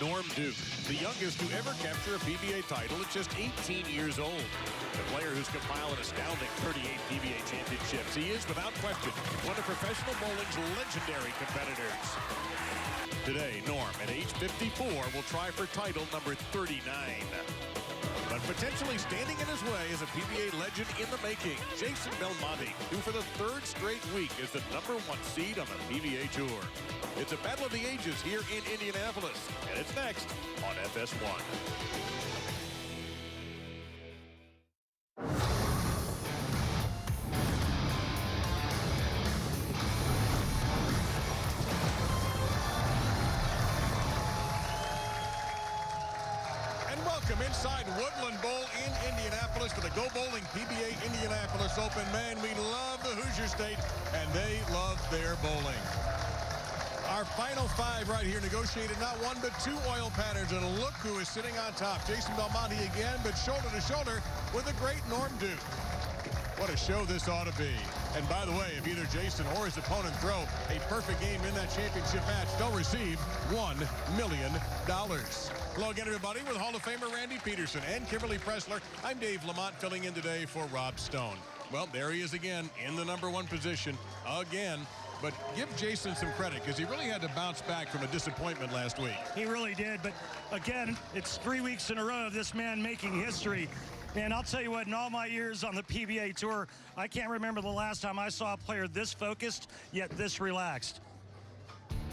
Norm Duke, the youngest to ever capture a PBA title at just 18 years old. The player who's compiled an astounding 38 PBA championships. He is, without question, one of professional bowling's legendary competitors. Today, Norm, at age 54, will try for title number 39. But potentially standing in his way is a PBA legend in the making, Jason Belmonte, who for the third straight week is the #1 seed on the PBA Tour. It's a battle of the ages here in Indianapolis, and it's next on FS1. Inside Woodland Bowl in Indianapolis to the Go Bowling PBA Indianapolis Open. Man, we love the Hoosier State, and they love their bowling. Our final five right here negotiated not one but two oil patterns, and look who is sitting on top. Jason Belmonte again, but shoulder to shoulder with the great Norm Duke. What a show this ought to be. And by the way, if either Jason or his opponent throw a perfect game in that championship match, they'll receive $1 million. Hello again, everybody, with Hall of Famer Randy Peterson and Kimberly Pressler. I'm Dave Lamont, filling in today for Rob Stone. Well, there he is again in the #1 position again. But give Jason some credit, because he really had to bounce back from a disappointment last week. He really did. But again, it's 3 weeks in a row of this man making history. And I'll tell you what, in all my years on the PBA Tour, I can't remember the last time I saw a player this focused, yet this relaxed.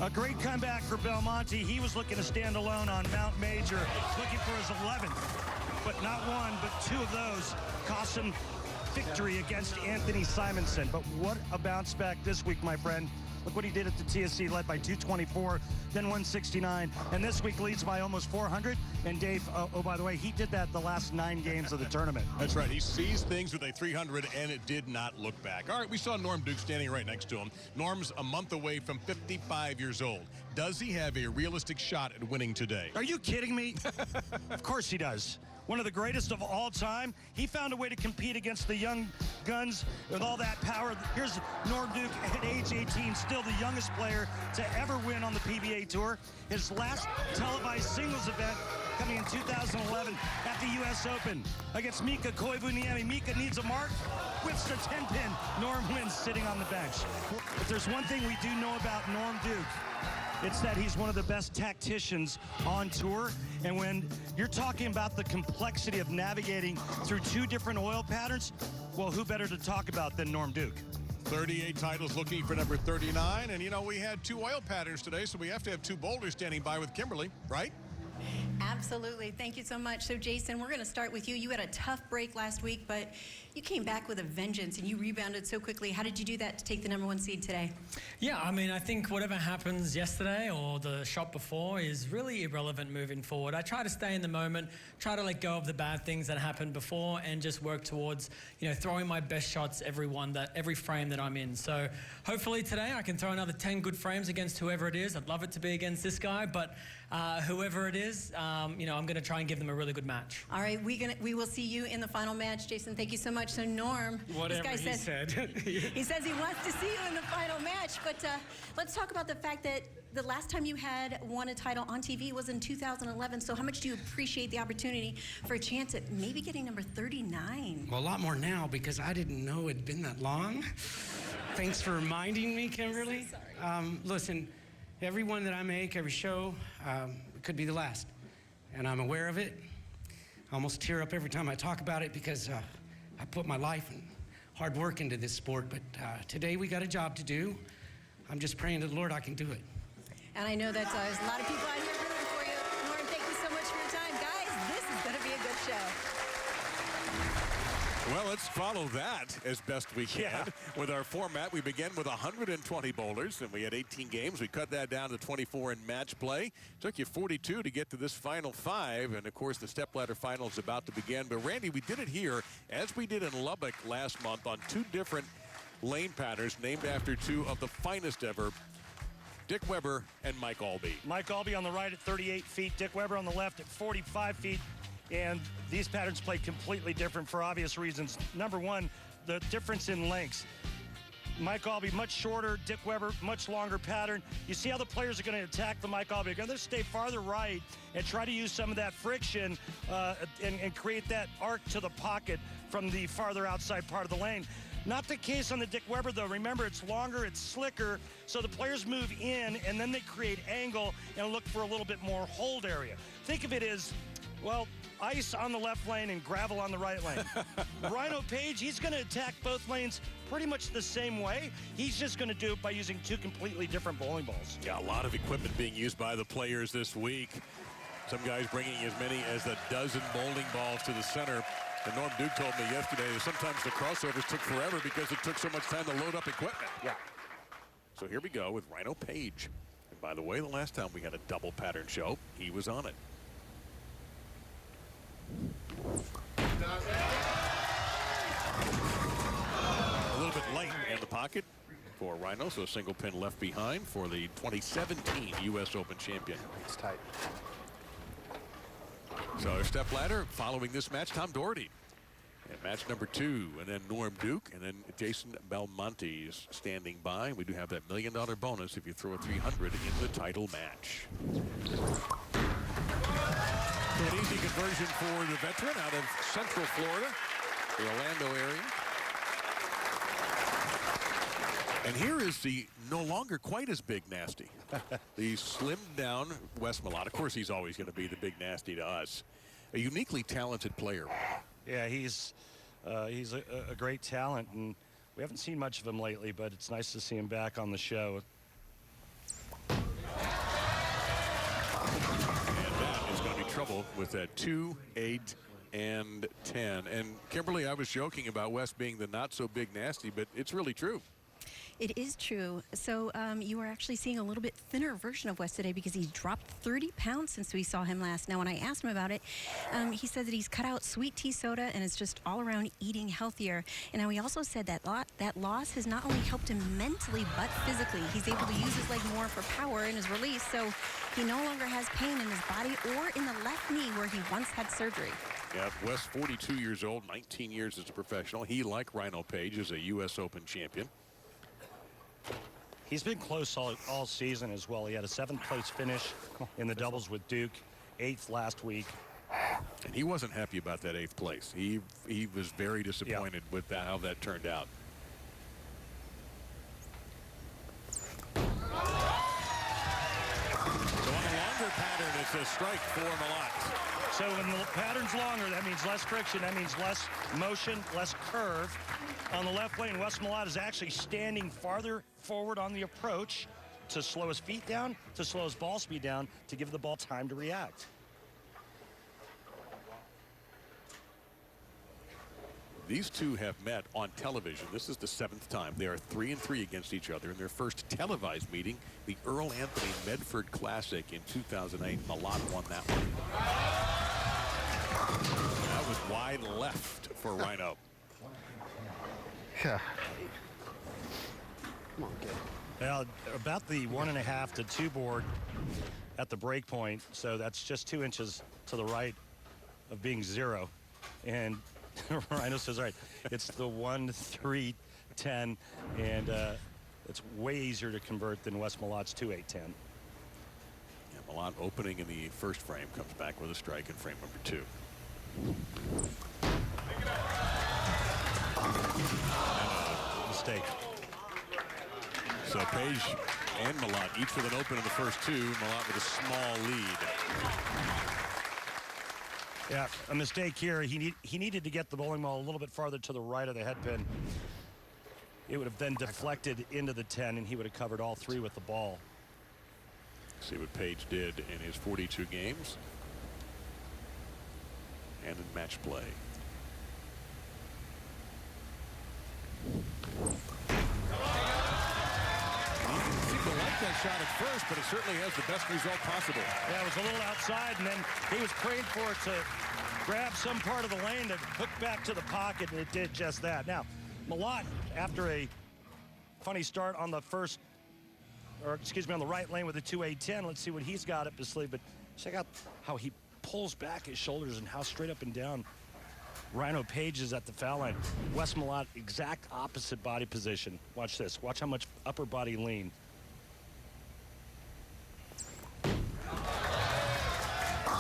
A great comeback for Belmonte. He was looking to stand alone on Mount Major, looking for his 11th. But not one, but two of those cost him victory against Anthony Simonson. But what a bounce back this week, my friend. Look what he did at the TSC, led by 224, then 169, and this week leads by almost 400. And Dave, oh, by the way, he did that the last 9 games of the tournament. That's right. He seized things with a 300, and it did not look back. All right, we saw Norm Duke standing right next to him. Norm's a month away from 55 years old. Does he have a realistic shot at winning today? Are you kidding me? Of course he does. One of the greatest of all time. He found a way to compete against the young guns with all that power. Here's Norm Duke at age 18, still the youngest player to ever win on the PBA Tour. His last televised singles event coming in 2011 at the US Open against Mika Koivuniemi. Mika needs a mark, whips the 10-pin. Norm wins sitting on the bench. If there's one thing we do know about Norm Duke, it's that he's one of the best tacticians on tour. And when you're talking about the complexity of navigating through 2 different oil patterns, well, who better to talk about than Norm Duke? 38 titles, looking for number 39. And, you know, we had 2 oil patterns today, so we have to have 2 boulders standing by with Kimberly, right? Absolutely. Thank you so much. So, Jason, we're going to start with you. You had a tough break last week, but you came back with a vengeance, and you rebounded so quickly. How did you do that to take the #1 seed today? Yeah, I mean, I think whatever happens yesterday or the shot before is really irrelevant moving forward. I try to stay in the moment, try to let go of the bad things that happened before, and just work towards, you know, throwing my best shots every frame that I'm in. So hopefully today I can throw another 10 good frames against whoever it is. I'd love it to be against this guy, but whoever it is, you know, I'm going to try and give them a really good match. All right, we will see you in the final match. Jason, thank you so much. So, Norm, whatever this guy said. He says he wants to see you in the final match, but let's talk about the fact that the last time you had won a title on TV was in 2011. So how much do you appreciate the opportunity for a chance at maybe getting number 39? Well, a lot more now, because I didn't know it'd been that long. Thanks for reminding me, Kimberly. So sorry. Listen, every one that I make, every show, it could be the last. And I'm aware of it. I almost tear up every time I talk about it, because I put my life and hard work into this sport. But today we got a job to do. I'm just praying to the Lord I can do it. And I know that there's a lot of people out here rooting for you. Norm, thank you so much for your time. Guys, this is going to be a good show. Well, let's follow that as best we can. With our format, we begin with 120 bowlers, and we had 18 games. We cut that down to 24 in match play. Took you 42 to get to this final 5, and of course the stepladder final is about to begin. But Randy, we did it here as we did in Lubbock last month on 2 different lane patterns named after 2 of the finest ever, Dick Weber and Mike Albee. Mike Albee on the right at 38 feet, Dick Weber on the left at 45 feet. And these patterns play completely different for obvious reasons. Number one, the difference in lengths. Mike Albee much shorter, Dick Weber much longer pattern. You see how the players are going to attack the Mike Albee. They're going to stay farther right and try to use some of that friction and create that arc to the pocket from the farther outside part of the lane. Not the case on the Dick Weber, though. Remember, it's longer, it's slicker, so the players move in, and then they create angle and look for a little bit more hold area. Think of it as, well, ice on the left lane and gravel on the right lane. Rhino Page, he's going to attack both lanes pretty much the same way. He's just going to do it by using two completely different bowling balls. Yeah, a lot of equipment being used by the players this week. Some guys bringing as many as a dozen bowling balls to the center. And Norm Duke told me yesterday that sometimes the crossovers took forever because it took so much time to load up equipment. Yeah. So here we go with Rhino Page. And by the way, the last time we had a double pattern show, he was on it. A little bit light in the pocket for Rhino, so a single pin left behind for the 2017 U.S. Open champion. It's tight. So our step ladder following this match, Tom Doherty. And match number 2, and then Norm Duke, and then Jason Belmonte is standing by. We do have that $1 million bonus if you throw a 300 in the title match. An easy conversion for the veteran out of Central Florida, the Orlando area. And here is the no longer quite as big nasty. The slimmed down Wes Malott. Of course, he's always going to be the big nasty to us. A uniquely talented player. Yeah, he's a great talent, and we haven't seen much of him lately, but it's nice to see him back on the show. And that is going to be trouble with that 2, 8, and 10. And Kimberly, I was joking about Wes being the not so big nasty, but it's really true. It is true. So you are actually seeing a little bit thinner version of Wes today because he's dropped 30 pounds since we saw him last. Now, when I asked him about it, he said that he's cut out sweet tea soda and is just all around eating healthier. And now he also said that that loss has not only helped him mentally but physically. He's able to use his leg more for power in his release, so he no longer has pain in his body or in the left knee where he once had surgery. Yeah, Wes, 42 years old, 19 years as a professional. He, like Rhino Page, is a U.S. Open champion. He's been close all season as well. He had a 7th place finish in the doubles with Duke, 8th last week. And he wasn't happy about that 8th place. He was very disappointed with how that turned out. So on the longer pattern, it's a strike for Malott. So when the pattern's longer, that means less friction, that means less motion, less curve. On the left lane, Wes Malott is actually standing farther forward on the approach to slow his feet down, to slow his ball speed down, to give the ball time to react. These two have met on television. This is the 7th time. They are 3-3 against each other in their first televised meeting, the Earl Anthony Medford Classic in 2008. Malott won that one. That was wide left for Rhino. Yeah. Come on, kid. Now, about the 1.5 to 2 board at the break point, so that's just 2 inches to the right of being 0. And Rhino says, all right, it's the 1, 3, 10, and it's way easier to convert than Wes Malott's 2, 8, 10. Yeah, Malott opening in the first frame, comes back with a strike in frame number 2. Mistake. So Page and Malott each with an open in the first 2. Malott with a small lead. Yeah, a mistake here. He needed to get the bowling ball a little bit farther to the right of the head pin. It would have then deflected into the 10, and he would have covered all 3 with the ball. See what Page did in his 42 games and in match play. He seemed to like that shot at first, but it certainly has the best result possible. Yeah, it was a little outside, and then he was praying for it to grab some part of the lane to hook back to the pocket, and it did just that. Now, Malott, after a funny start on the first, or excuse me, on the right lane with the 2-8-10, let's see what he's got up his sleeve, but check out how he pulls back his shoulders and how straight up and down Rhino Page is at the foul line. Wes Malott, exact opposite body position. Watch this. Watch how much upper body lean. Well,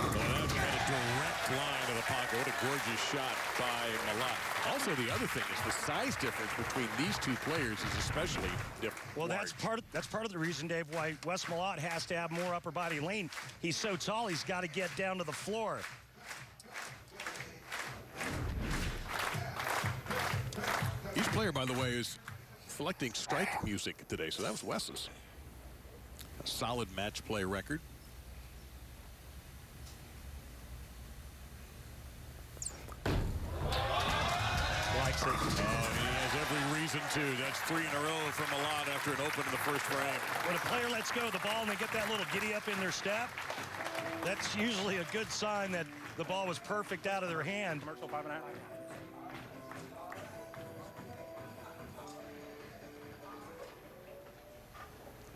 that's got a direct line to the pocket. What a gorgeous shot by Malott. Also, the other thing is the size difference between these two players is especially different. Well, that's part of the reason, Dave, why Wes Malott has to have more upper body lean. He's so tall, he's got to get down to the floor. Each player, by the way, is selecting strike music today, so that was Wes's. A solid match play record. Likes it. Oh, he has every reason to. That's 3 in a row from Malott after an open in the first frame. When a player lets go of the ball and they get that little giddy up in their step, that's usually a good sign that the ball was perfect out of their hand.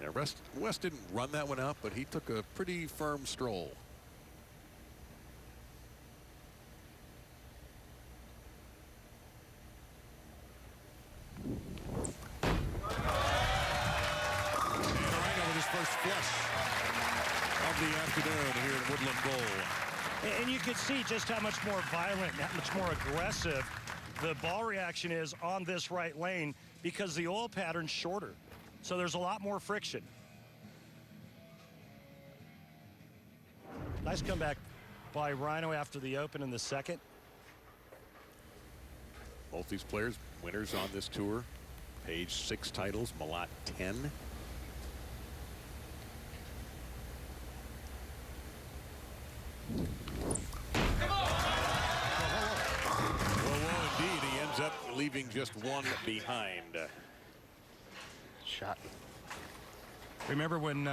Yeah, West didn't run that one out, but he took a pretty firm stroll. First flush of the afternoon here in Woodland Bowl. And you can see just how much more violent, how much more aggressive the ball reaction is on this right lane because the oil pattern's shorter. So there's a lot more friction. Nice comeback by Rhino after the open in the second. Both these players winners on this tour. Page 6 titles, Malott 10. Indeed, he ends up leaving just one behind. Shot. Remember when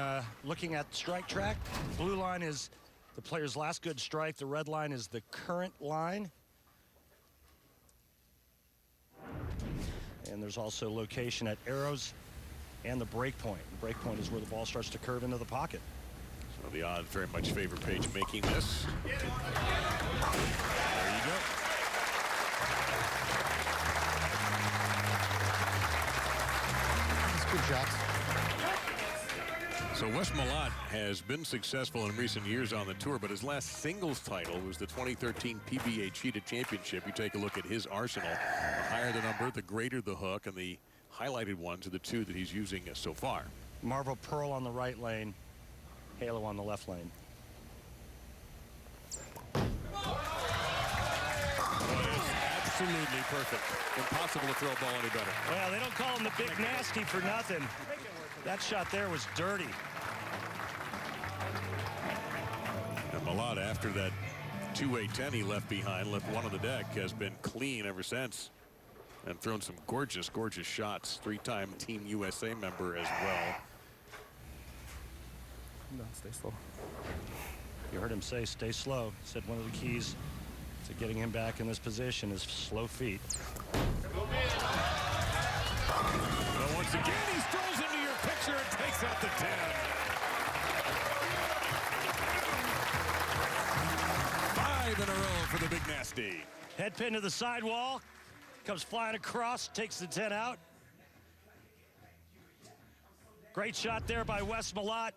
looking at strike track, blue line is the player's last good strike. The red line is the current line. And there's also location at arrows and the break point. The break point is where the ball starts to curve into the pocket. So the odds very much favor Page making this. There you go. That's good shots. So Wes Malott has been successful in recent years on the tour, but his last singles title was the 2013 PBA Cheetah Championship. You take a look at his arsenal. The higher the number, the greater the hook, and the highlighted ones are the two that he's using so far. Marvel Pearl on the right lane, Halo on the left lane. Absolutely perfect. Impossible to throw a ball any better. Well, they don't call him the Big Nasty for nothing. That shot there was dirty. And Malott, after that 2-8-10 he left behind, left one on the deck, has been clean ever since. And thrown some gorgeous, gorgeous shots. 3-time Team USA member as well. No, stay slow. You heard him say, stay slow. He said one of the keys to getting him back in this position is slow feet. Well, once again, he strolls into your picture and takes out the 10. 5 in a row for the Big Nasty. Head pin to the sidewall. Comes flying across, takes the 10 out. Great shot there by Wes Malott.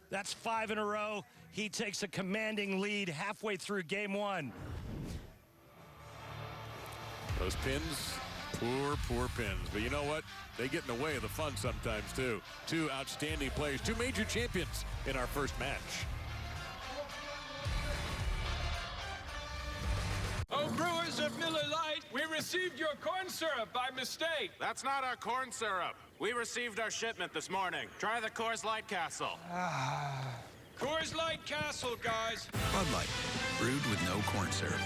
That's 5 in a row. He takes a commanding lead halfway through game one. Those pins, poor pins. But you know what? They get in the way of the fun sometimes, too. Two outstanding players, two major champions in our first match. Oh, brewers of Miller Lite, we received your corn syrup by mistake. That's not our corn syrup. We received our shipment this morning. Try the Coors Light Castle. Coors Light Castle, guys. Bud Light, brewed with no corn syrup.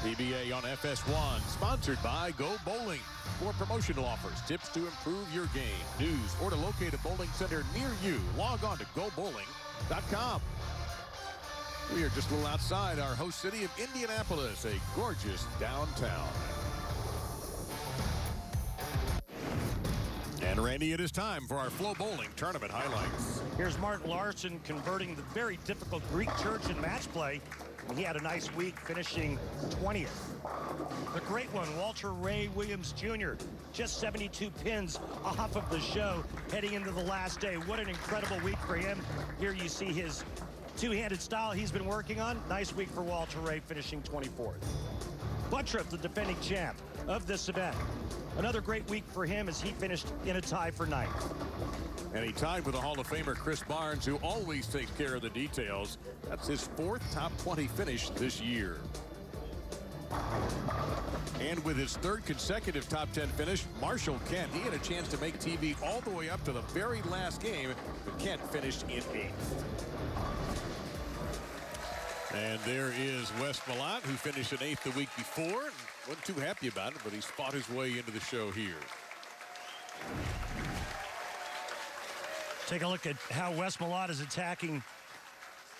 PBA on FS1, sponsored by Go Bowling. For promotional offers, tips to improve your game, news, or to locate a bowling center near you, log on to gobowling.com. We are just a little outside our host city of Indianapolis, a gorgeous downtown. And And Randy, it is time for our Flow Bowling Tournament highlights. Here's Martin Larson converting the very difficult Greek church in match play. And he had a nice week, finishing 20th. The great one, Walter Ray Williams Jr., just 72 pins off of the show heading into the last day. What an incredible week for him. Here you see his two-handed style he's been working on. Nice week for Walter Ray, finishing 24th. Buttriff, the defending champ of this event. Another great week for him as he finished in a tie for 9th. And he tied with the Hall of Famer Chris Barnes, who always takes care of the details. That's his 4th top 20 finish this year. And with his 3rd consecutive top 10 finish, Marshall Kent, he had a chance to make TV all the way up to the very last game, but Kent finished in 8th. And there is Wes Malott, who finished in 8th the week before. Wasn't too happy about it, but he's fought his way into the show here. Take a look at how Wes Malott is attacking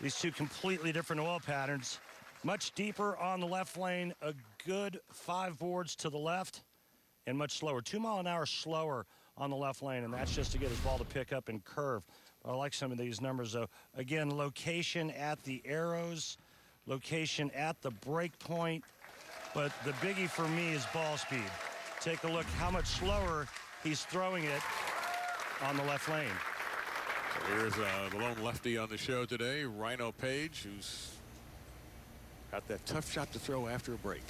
these two completely different oil patterns. Much deeper on the left lane, a good 5 boards to the left, and much slower. 2 mile an hour slower on the left lane, and that's just to get his ball to pick up and curve. I like some of these numbers, though. Again, location at the arrows, location at the break point, but the biggie for me is ball speed. Take a look how much slower he's throwing it on the left lane. So here's the lone lefty on the show today, Rhino Page, who's got that tough shot to throw after a break.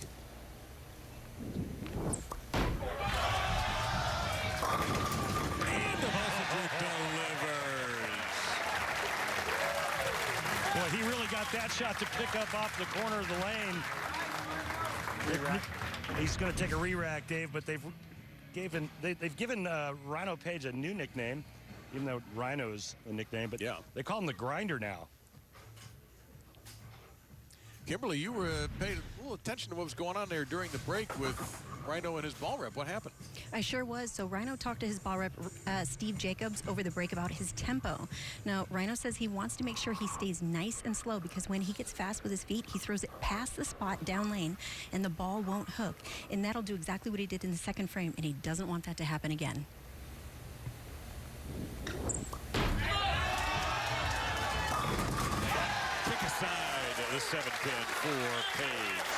And the message delivers. Boy, he really got that shot to pick up off the corner of the lane. He's going to take a re-rack, Dave, but they've given Rhino Page a new nickname, even though Rhino's a nickname, but yeah, they call him the Grinder now. Kimberly, you were paying a little attention to what was going on there during the break with Rhino and his ball rep. What happened? I sure was. So Rhino talked to his ball rep, Steve Jacobs, over the break about his tempo. Now, Rhino says he wants to make sure he stays nice and slow because when he gets fast with his feet, he throws it past the spot down lane and the ball won't hook. And that'll do exactly what he did in the second frame, and he doesn't want that to happen again. Kick aside the 7-pin for Page.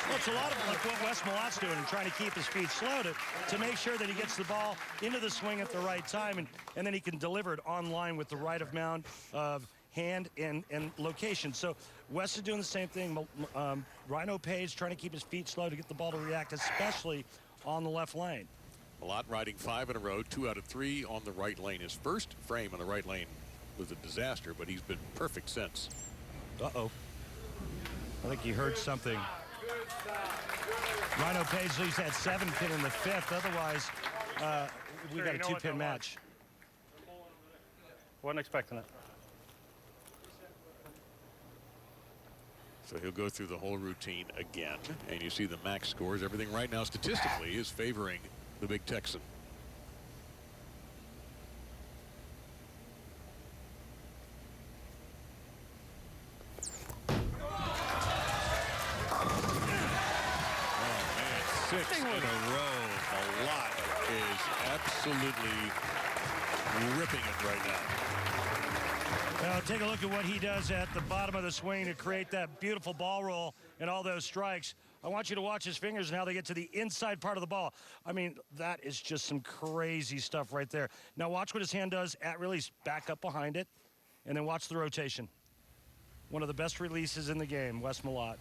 Well, it's a lot of like what Wes Malott's doing and trying to keep his feet slow to make sure that he gets the ball into the swing at the right time, and then he can deliver it online with the right amount of hand and location. So Wes is doing the same thing. Rhino Page trying to keep his feet slow to get the ball to react, especially on the left lane. Malott riding 5 in a row, 2 out of 3 on the right lane. His first frame on the right lane was a disaster, but he's been perfect since. Uh-oh. I think you heard something. Rhino Page leaves that 7-pin in the 5th. Otherwise, we got a 2-pin match. Wasn't expecting it. So he'll go through the whole routine again. And you see the max scores. Everything right now statistically is favoring the Big Texan. Six in a row. Malott is absolutely ripping it right now. Now take a look at what he does at the bottom of the swing to create that beautiful ball roll and all those strikes. I want you to watch his fingers and how they get to the inside part of the ball. I mean, that is just some crazy stuff right there. Now watch what his hand does at release. Back up behind it, and then watch the rotation. One of the best releases in the game, Wes Malott.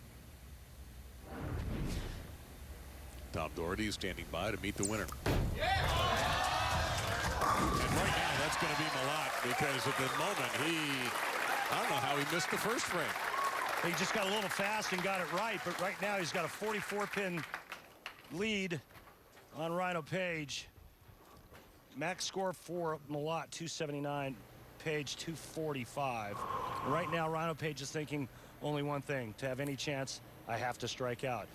Tom Doherty is standing by to meet the winner. And right now, that's going to be Malott because at the moment, I don't know how he missed the first frame. He just got a little fast and got it right, but right now he's got a 44-pin lead on Rhino Page. Max score for Malott, 279. Page, 245. And right now, Rhino Page is thinking only one thing. To have any chance, I have to strike out.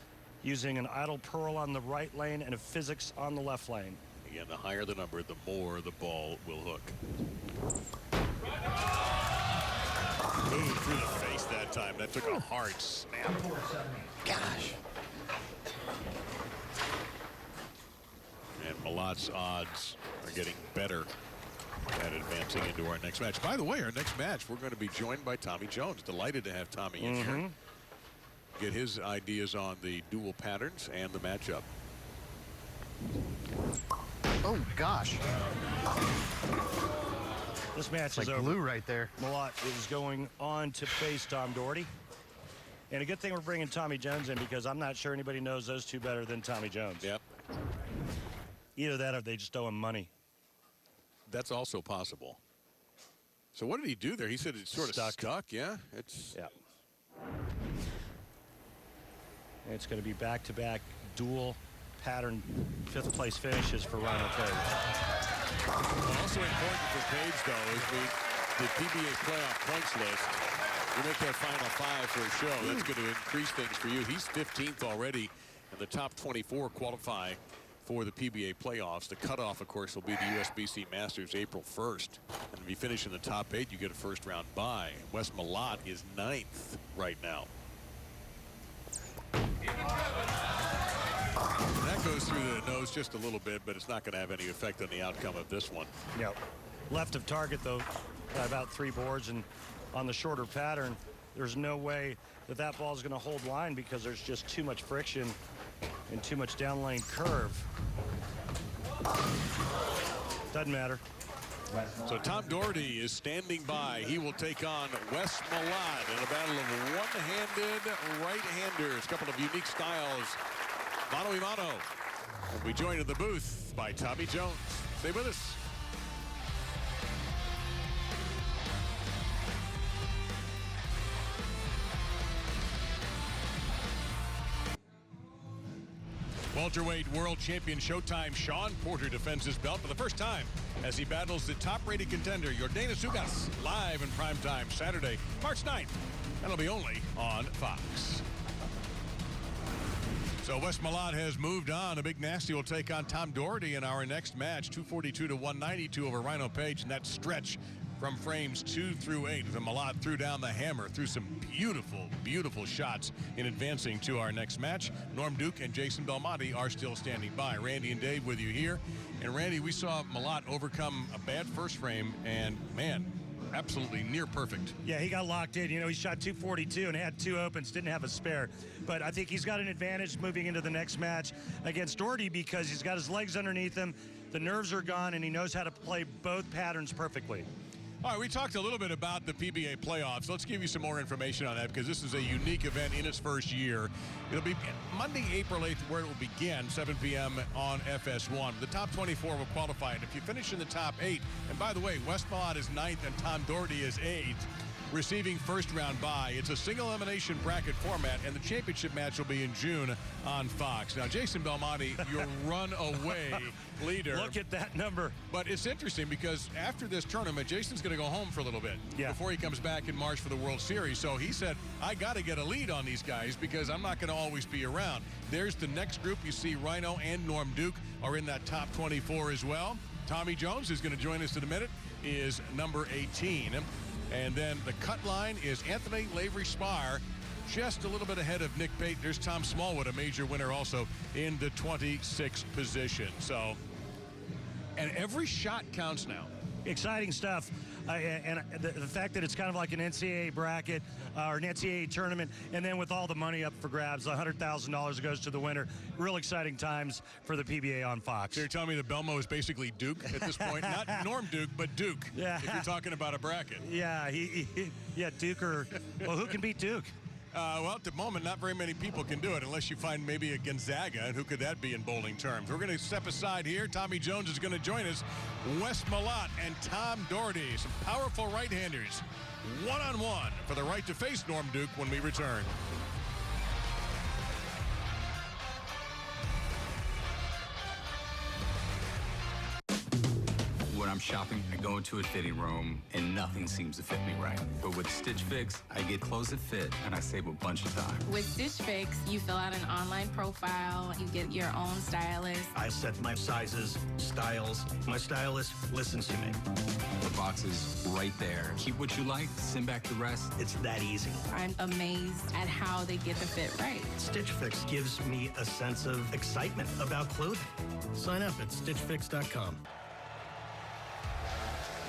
Using an idle pearl on the right lane and a physics on the left lane. Again, the higher the number, the more the ball will hook. Ooh, through the face that time. That took a hard snap. Gosh. And Malott's odds are getting better And advancing into our next match. By the way, our next match, we're going to be joined by Tommy Jones. Delighted to have Tommy in here. Get his ideas on the dual patterns and the matchup. Oh, gosh. This match It's is like over. glue right there. Malott is going on to face Tom Doherty. And a good thing we're bringing Tommy Jones in because I'm not sure anybody knows those two better than Tommy Jones. Yep. Either that or they just owe him money. That's also possible. So what did he do there? He said it's sort of stuck. Yeah. Yeah. And it's going to be back-to-back dual pattern fifth place finishes for Rhino Page. Also important for Page, though, is the PBA playoff points list. You make that final 5 for a show. That's going to increase things for you. He's 15th already, and the top 24 qualify for the PBA playoffs. The cutoff, of course, will be the USBC Masters April 1st. And if you finish in the top 8, you get a first-round bye. Wes Malott is 9th right now. That goes through the nose just a little bit, but it's not going to have any effect on the outcome of this one. Yep. Left of target, though, by about 3 boards, and on the shorter pattern, there's no way that that ball is going to hold line because there's just too much friction and too much down lane curve. Doesn't matter. So Tom Doherty is standing by. He will take on Wes Malott in a battle of one-handed right-handers. A couple of unique styles. Mano a mano. We joined in the booth by Tommy Jones. Stay with us. Welterweight world champion Showtime Sean Porter defends his belt for the first time as he battles the top-rated contender Yordenis Ugas live in primetime Saturday, March 9th. That'll be only on Fox. So Wes Malott has moved on. A big nasty will take on Tom Doherty in our next match, 242 to 192 over Rhino Page, and that stretch from frames 2 through 8. The Malott threw down the hammer, threw some beautiful, beautiful shots in advancing to our next match. Norm Duke and Jason Belmonte are still standing by. Randy and Dave with you here. And Randy, we saw Malott overcome a bad first frame, and man, absolutely near perfect. Yeah, he got locked in. You know, he shot 242 and had 2 opens, didn't have a spare. But I think he's got an advantage moving into the next match against Doherty because he's got his legs underneath him, the nerves are gone, and he knows how to play both patterns perfectly. All right, we talked a little bit about the PBA playoffs. Let's give you some more information on that because this is a unique event in its first year. It'll be Monday, April 8th, where it will begin, 7 p.m. on FS1. The top 24 will qualify, and if you finish in the top 8, and by the way, Wes Malott is 9th and Tom Doherty is 8th, receiving first-round bye. It's a single-elimination bracket format, and the championship match will be in June on Fox. Now, Jason Belmonte, your runaway leader. Look at that number. But it's interesting because after this tournament, Jason's going to go home for a little bit before he comes back in March for the World Series. So he said, I got to get a lead on these guys because I'm not going to always be around. There's the next group. You see Rhino and Norm Duke are in that top 24 as well. Tommy Jones, who's going to join us in a minute, is number 18. And then the cut line is Anthony Lavery-Spar, just a little bit ahead of Nick Pate. There's Tom Smallwood, a major winner also in the 26th position. So, and every shot counts now. Exciting stuff. And the fact that it's kind of like an NCAA bracket or an NCAA tournament, and then with all the money up for grabs, $100,000 goes to the winner. Real exciting times for the PBA on Fox. So you're telling me that Belmo is basically Duke at this point? Not Norm Duke, but Duke. Yeah. If you're talking about a bracket. Yeah, Duke or, well, who can beat Duke? Well, at the moment, not very many people can do it unless you find maybe a Gonzaga, and who could that be in bowling terms? We're going to step aside here. Tommy Jones is going to join us. Wes Malott and Tom Doherty, some powerful right-handers, one-on-one for the right to face Norm Duke when we return. When I'm shopping, I go into a fitting room and nothing seems to fit me right. But with Stitch Fix, I get clothes that fit and I save a bunch of time. With Stitch Fix, you fill out an online profile, you get your own stylist. I set my sizes, styles. My stylist listens to me. The box is right there. Keep what you like, send back the rest. It's that easy. I'm amazed at how they get the fit right. Stitch Fix gives me a sense of excitement about clothing. Sign up at stitchfix.com.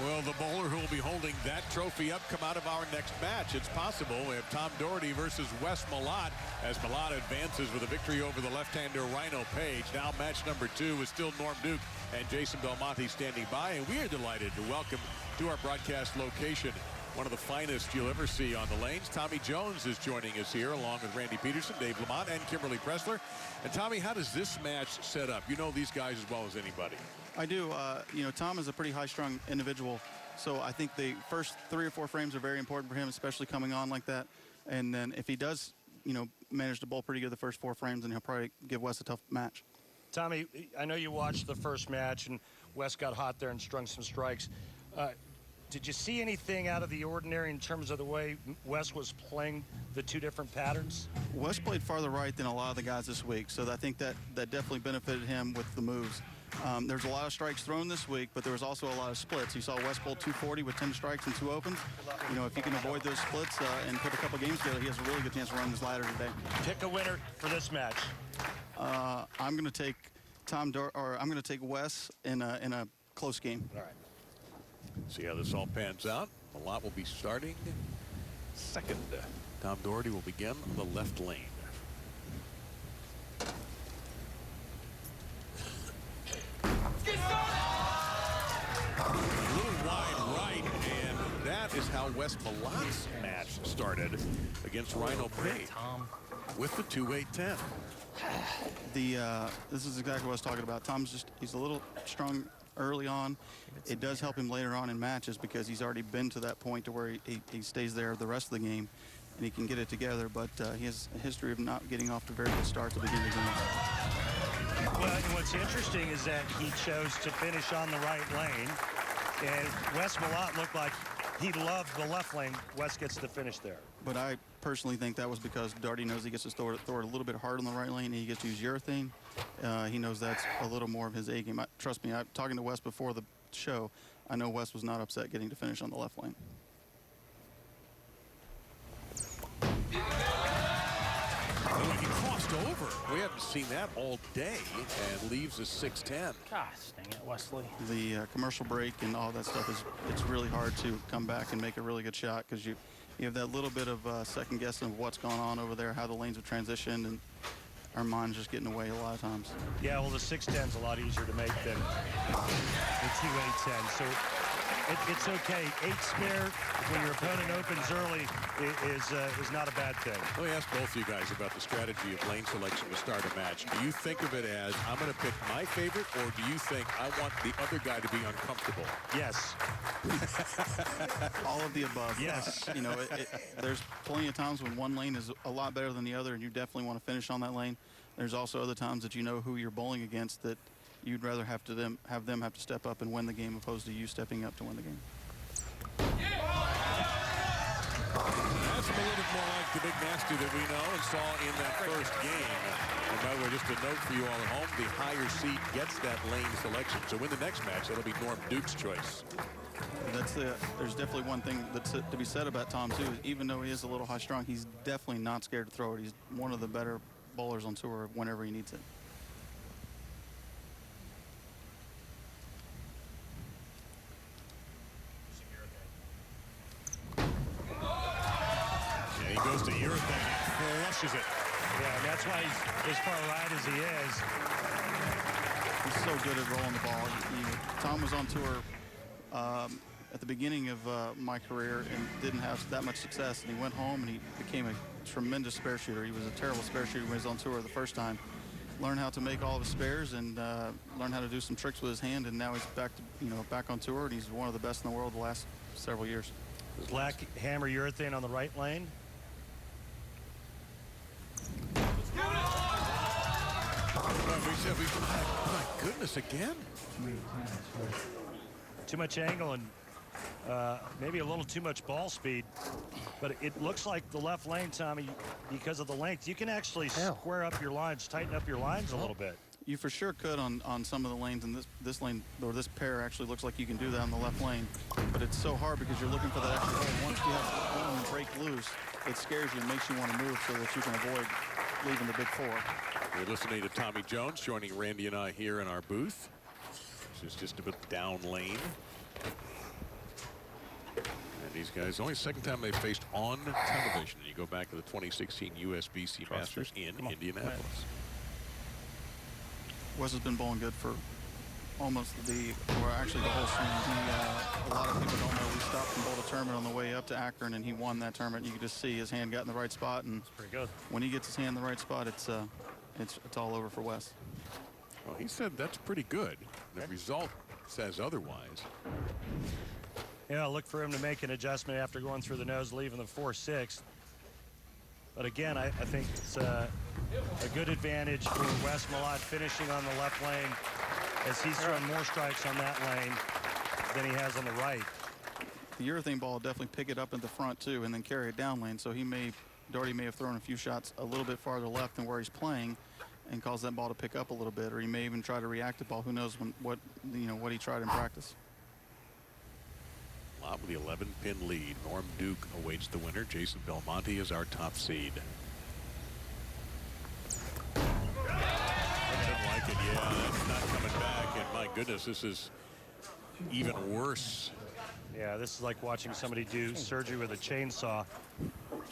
Well, the bowler who will be holding that trophy up come out of our next match. It's possible. We have Tom Doherty versus Wes Malott as Malott advances with a victory over the left-hander Rhino Page. Now match number 2 is still Norm Duke and Jason Belmonte standing by, and we are delighted to welcome to our broadcast location one of the finest you'll ever see on the lanes. Tommy Jones is joining us here along with Randy Peterson, Dave Lamont, and Kimberly Pressler. And Tommy, how does this match set up? You know these guys as well as anybody. I do. You know, Tom is a pretty high-strung individual, so I think the first 3 or 4 frames are very important for him, especially coming on like that. And then if he does, you know, manage to bowl pretty good the first 4 frames, then he'll probably give Wes a tough match. Tommy, I know you watched the first match, and Wes got hot there and strung some strikes. Did you see anything out of the ordinary in terms of the way Wes was playing the 2 different patterns? Wes played farther right than a lot of the guys this week, so I think that definitely benefited him with the moves. There's a lot of strikes thrown this week, but there was also a lot of splits. You saw Wes bowl 240 with 10 strikes and 2 opens. You know, if he can avoid those splits and put a couple games together, he has a really good chance to run this ladder today. Pick a winner for this match. I'm going to take I'm going to take Wes in a close game. All right. See how this all pans out. Malott will be starting second. Tom Doherty will begin on the left lane. A little wide right, and that is how Wes Malott's match started against Rhino Page with the 2-8-10. This is exactly what I was talking about. He's a little strong early on. It does help him later on in matches because he's already been to that point to where he stays there the rest of the game and he can get it together, but he has a history of not getting off to a very good start to begin the game. Well, what's interesting is that he chose to finish on the right lane, and Wes Malott looked like he loved the left lane. Wes gets to finish there. But I personally think that was because Doherty knows he gets to throw it a little bit hard on the right lane, and he gets to use urethane. He knows that's a little more of his A game. Trust me, I'm talking to Wes before the show. I know Wes was not upset getting to finish on the left lane. He crossed over. We haven't seen that all day, and leaves a 6-10. Gosh, dang it, Wesley. The commercial break and all that stuff it's really hard to come back and make a really good shot because you have that little bit of second guessing of what's going on over there, how the lanes have transitioned, and our mind's just getting away a lot of times. Yeah, well, the 6-10 is a lot easier to make than the 2-8-10. So it's okay. 8 spare when your opponent opens early is not a bad thing. Let me ask both of you guys about the strategy of lane selection to start a match. Do you think of it as, I'm going to pick my favorite, or do you think I want the other guy to be uncomfortable? Yes. All of the above. Yes. You know, there's plenty of times when one lane is a lot better than the other, and you definitely want to finish on that lane. There's also other times that you know who you're bowling against that you'd rather have them have to step up and win the game opposed to you stepping up to win the game. That's a little bit more like the Big Nasty that we know and saw in that first game. And by the way, just a note for you all at home, the higher seed gets that lane selection. So in the next match, that'll be Norm Duke's choice. There's definitely one thing that's to be said about Tom, too. Even though he is a little high-strung, he's definitely not scared to throw it. He's one of the better bowlers on tour whenever he needs it. Yeah, he goes to urethane and flushes it. Yeah, and that's why he's as far right as he is. He's so good at rolling the ball. Tom was on tour at the beginning of my career and didn't have that much success, and he went home and he became a tremendous spare shooter. He was a terrible spare shooter when he was on tour the first time. Learned how to make all of his spares and learned how to do some tricks with his hand, and now he's back on tour, and he's one of the best in the world the last several years. Black hammer urethane on the right lane. My goodness, again? Too much angle and maybe a little too much ball speed. But it looks like the left lane, Tommy, because of the length, you can actually square up your lines, tighten up your lines a little bit. You for sure could on some of the lanes, and this lane, or this pair actually looks like you can do that on the left lane. But it's so hard because you're looking for that extra hole. Once you have one break loose, it scares you and makes you want to move so that you can avoid leaving the big 4. You're listening to Tommy Jones, joining Randy and I here in our booth. This is just a bit down lane. these guys. Only second time they faced on television. You go back to the 2016 USBC Masters in Indianapolis. Wes has been bowling good for almost actually the whole swing. A lot of people don't know we stopped and bowled a tournament on the way up to Akron, and he won that tournament. You could just see his hand got in the right spot, and pretty good. When he gets his hand in the right spot, it's all over for Wes. Well, he said that's pretty good. The result says otherwise. Yeah, look for him to make an adjustment after going through the nose, leaving the 4-6. But again, I think it's a good advantage for Wes Malott finishing on the left lane, as he's thrown more strikes on that lane than he has on the right. The urethane ball will definitely pick it up in the front too, and then carry it down lane. So Doherty may have thrown a few shots a little bit farther left than where he's playing, and cause that ball to pick up a little bit, or he may even try to react to the ball. Who knows what he tried in practice. Malott with the 11-pin lead. Norm Duke awaits the winner. Jason Belmonte is our top seed. Doesn't like it. Yeah, that's not coming back. And my goodness, this is even worse. Yeah, this is like watching somebody do surgery with a chainsaw,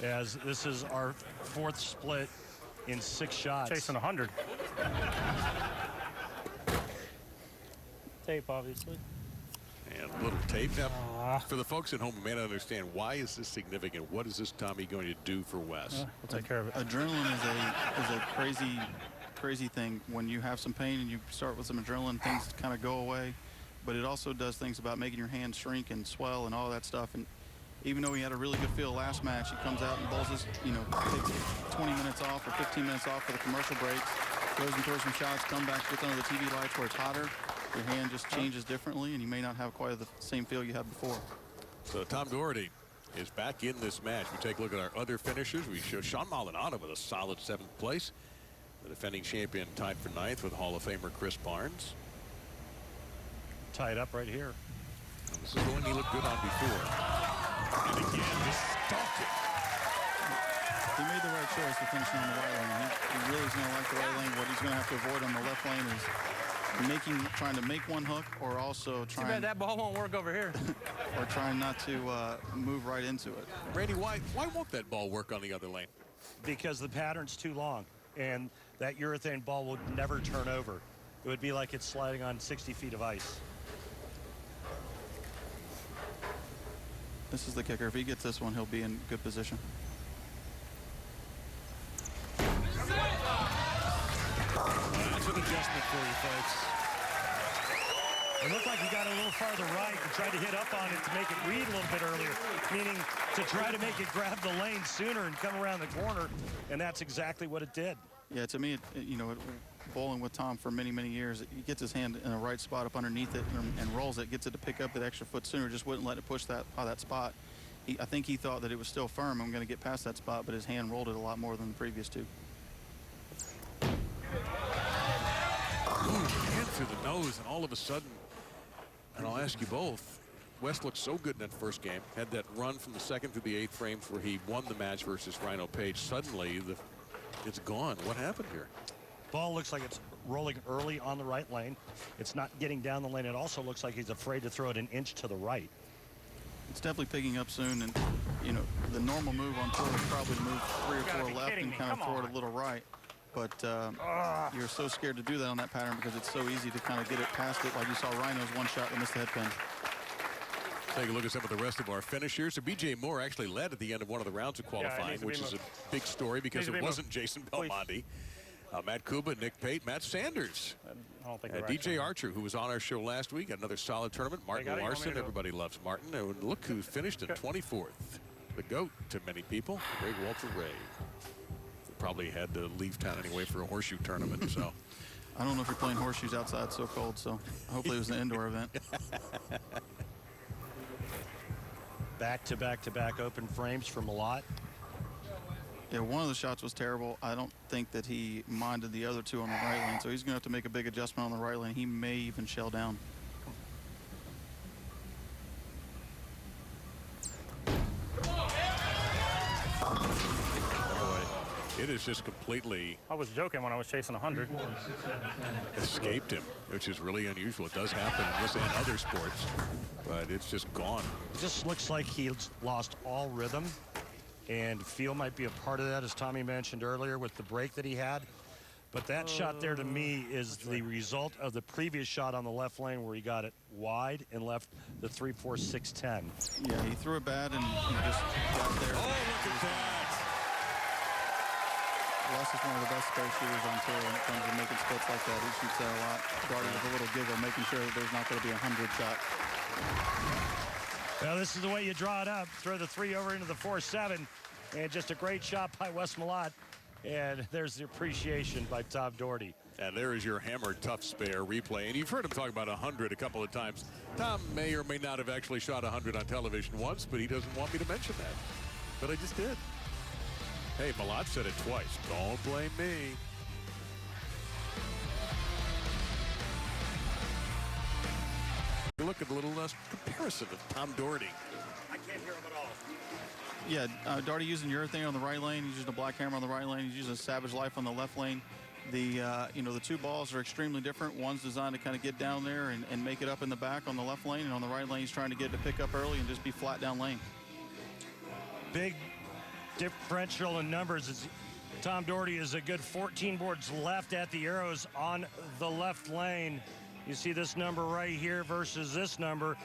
as this is our 4th split in 6 shots. Chasing 100. Tape, obviously. And a little tape. Now, for the folks at home who may not understand, why is this significant? What is this Tommy going to do for Wes? We'll take care of it. Adrenaline is a crazy thing. When you have some pain and you start with some adrenaline, things kind of go away. But it also does things about making your hands shrink and swell and all that stuff. And even though he had a really good feel last match, he comes out and bowls his, takes 20 minutes off or 15 minutes off for the commercial breaks, goes and throws some shots, come back, gets under the TV lights where it's hotter. Your hand just changes differently, and you may not have quite the same feel you had before. So Tom Doherty is back in this match. We take a look at our other finishers. We show Sean Maldonado with a solid 7th place. The defending champion tied for 9th with Hall of Famer Chris Barnes. Tied up right here. And this is the one he looked good on before. And again, just stalked it. He made the right choice to finishing on the right lane. He really is going to like the right lane. What he's going to have to avoid on the left lane is trying to make one hook, or also trying. Too bad that ball won't work over here. Or trying not to move right into it. Randy, why won't that ball work on the other lane? Because the pattern's too long, and that urethane ball would never turn over. It would be like it's sliding on 60 feet of ice. This is the kicker. If he gets this one, he'll be in good position. That's an adjustment for you, folks. It looked like he got a little farther right and tried to hit up on it to make it read a little bit earlier, meaning to try to make it grab the lane sooner and come around the corner, and that's exactly what it did. Yeah, to me, bowling with Tom for many, many years, he gets his hand in the right spot up underneath it and rolls it, gets it to pick up that extra foot sooner, just wouldn't let it push that spot. I think he thought that it was still firm. I'm going to get past that spot, but his hand rolled it a lot more than the previous two. Hand through the nose, and all of a sudden, and I'll ask you both, Wes looked so good in that first game, had that run from the 2nd through the 8th frames where he won the match versus Rhino Page. Suddenly, it's gone. What happened here? Ball looks like it's rolling early on the right lane. It's not getting down the lane. It also looks like he's afraid to throw it an inch to the right. It's definitely picking up soon, and the normal move on tour is probably to move 3 or 4 left and kind of throw it a little right. But you're so scared to do that on that pattern because it's so easy to kind of get it past it, like you saw Rhino's one shot that missed the head pin. Take a look at some of the rest of our finishers. So B.J. Moore actually led at the end of one of the rounds of qualifying, which is a big story because it wasn't Jason Belmonte. Matt Kuba, Nick Pate, Matt Sanders. DJ Archer, who was on our show last week, another solid tournament. Martin Larson, everybody loves Martin. And look who finished in 24th. The GOAT to many people, Greg Walter Ray. Probably had to leave town anyway for a horseshoe tournament, so. I don't know if you're playing horseshoes outside, it's so cold, so hopefully it was an indoor event. Back-to-back-to-back open frames for Malott. Yeah, one of the shots was terrible. I don't think that he minded the other two on the right lane, so he's going to have to make a big adjustment on the right lane. He may even shell down. It is just completely I was joking when I was chasing 100. escaped him, which is really unusual. It does happen in this and other sports, but it's just gone. It just looks like he's lost all rhythm, and feel might be a part of that, as Tommy mentioned earlier, with the break that he had. But that shot there, to me, is the result of the previous shot on the left lane where he got it wide and left the 3-4-6-10. Yeah, he threw it bad and he just got there. Oh, look at that. Wes is one of the best spare shooters on tour when it comes to making splits like that. He shoots that a lot. Darty with a little giggle, making sure that there's not going to be a 100 shot. Well, this is the way you draw it up. Throw the 3 over into the 4-7, and just a great shot by Wes Malott. And there's the appreciation by Tom Doherty. And there is your hammer tough spare replay. And you've heard him talk about 100 a couple of times. Tom may or may not have actually shot 100 on television once, but he doesn't want me to mention that. But I just did. Hey, Malott said it twice. Don't blame me. Look at the little comparison of Tom Doherty. I can't hear him at all. Yeah, Darty using urethane on the right lane. He's using a black hammer on the right lane. He's using Savage Life on the left lane. The the two balls are extremely different. One's designed to kind of get down there and make it up in the back on the left lane, and on the right lane, he's trying to get it to pick up early and just be flat down lane. Big differential in numbers. Tom Doherty is a good 14 boards left at the arrows on the left lane. You see this number right here versus this number.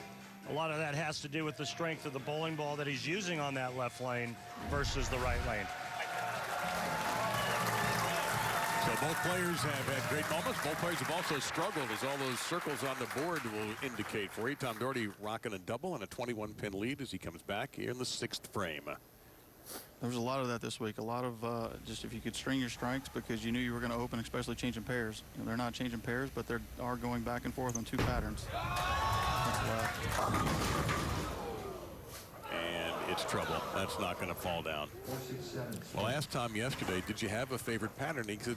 A lot of that has to do with the strength of the bowling ball that he's using on that left lane versus the right lane. So both players have had great moments. Both players have also struggled, as all those circles on the board will indicate for you. Tom Doherty rocking a double and a 21-pin lead as he comes back here in the 6th frame. There was a lot of that this week. A lot of just if you could string your strikes because you knew you were going to open, especially changing pairs. They're not changing pairs, but they are going back and forth on 2 patterns. And it's trouble. That's not going to fall down. Well, I asked Tom yesterday, did you have a favorite pattern? He said,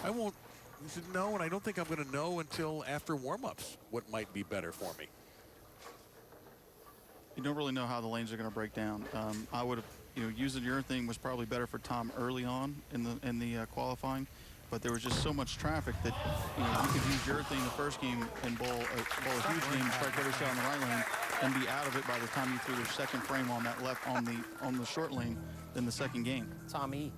I won't. He said, no, and I don't think I'm going to know until after warm-ups what might be better for me. You don't really know how the lanes are going to break down. I would have, using urethane was probably better for Tom early on in the qualifying. But there was just so much traffic that you could use urethane the first game and bowl a huge game, strike every shot on the right lane, and be out of it by the time you threw the second frame on that left on the short lane in the second game. Tommy.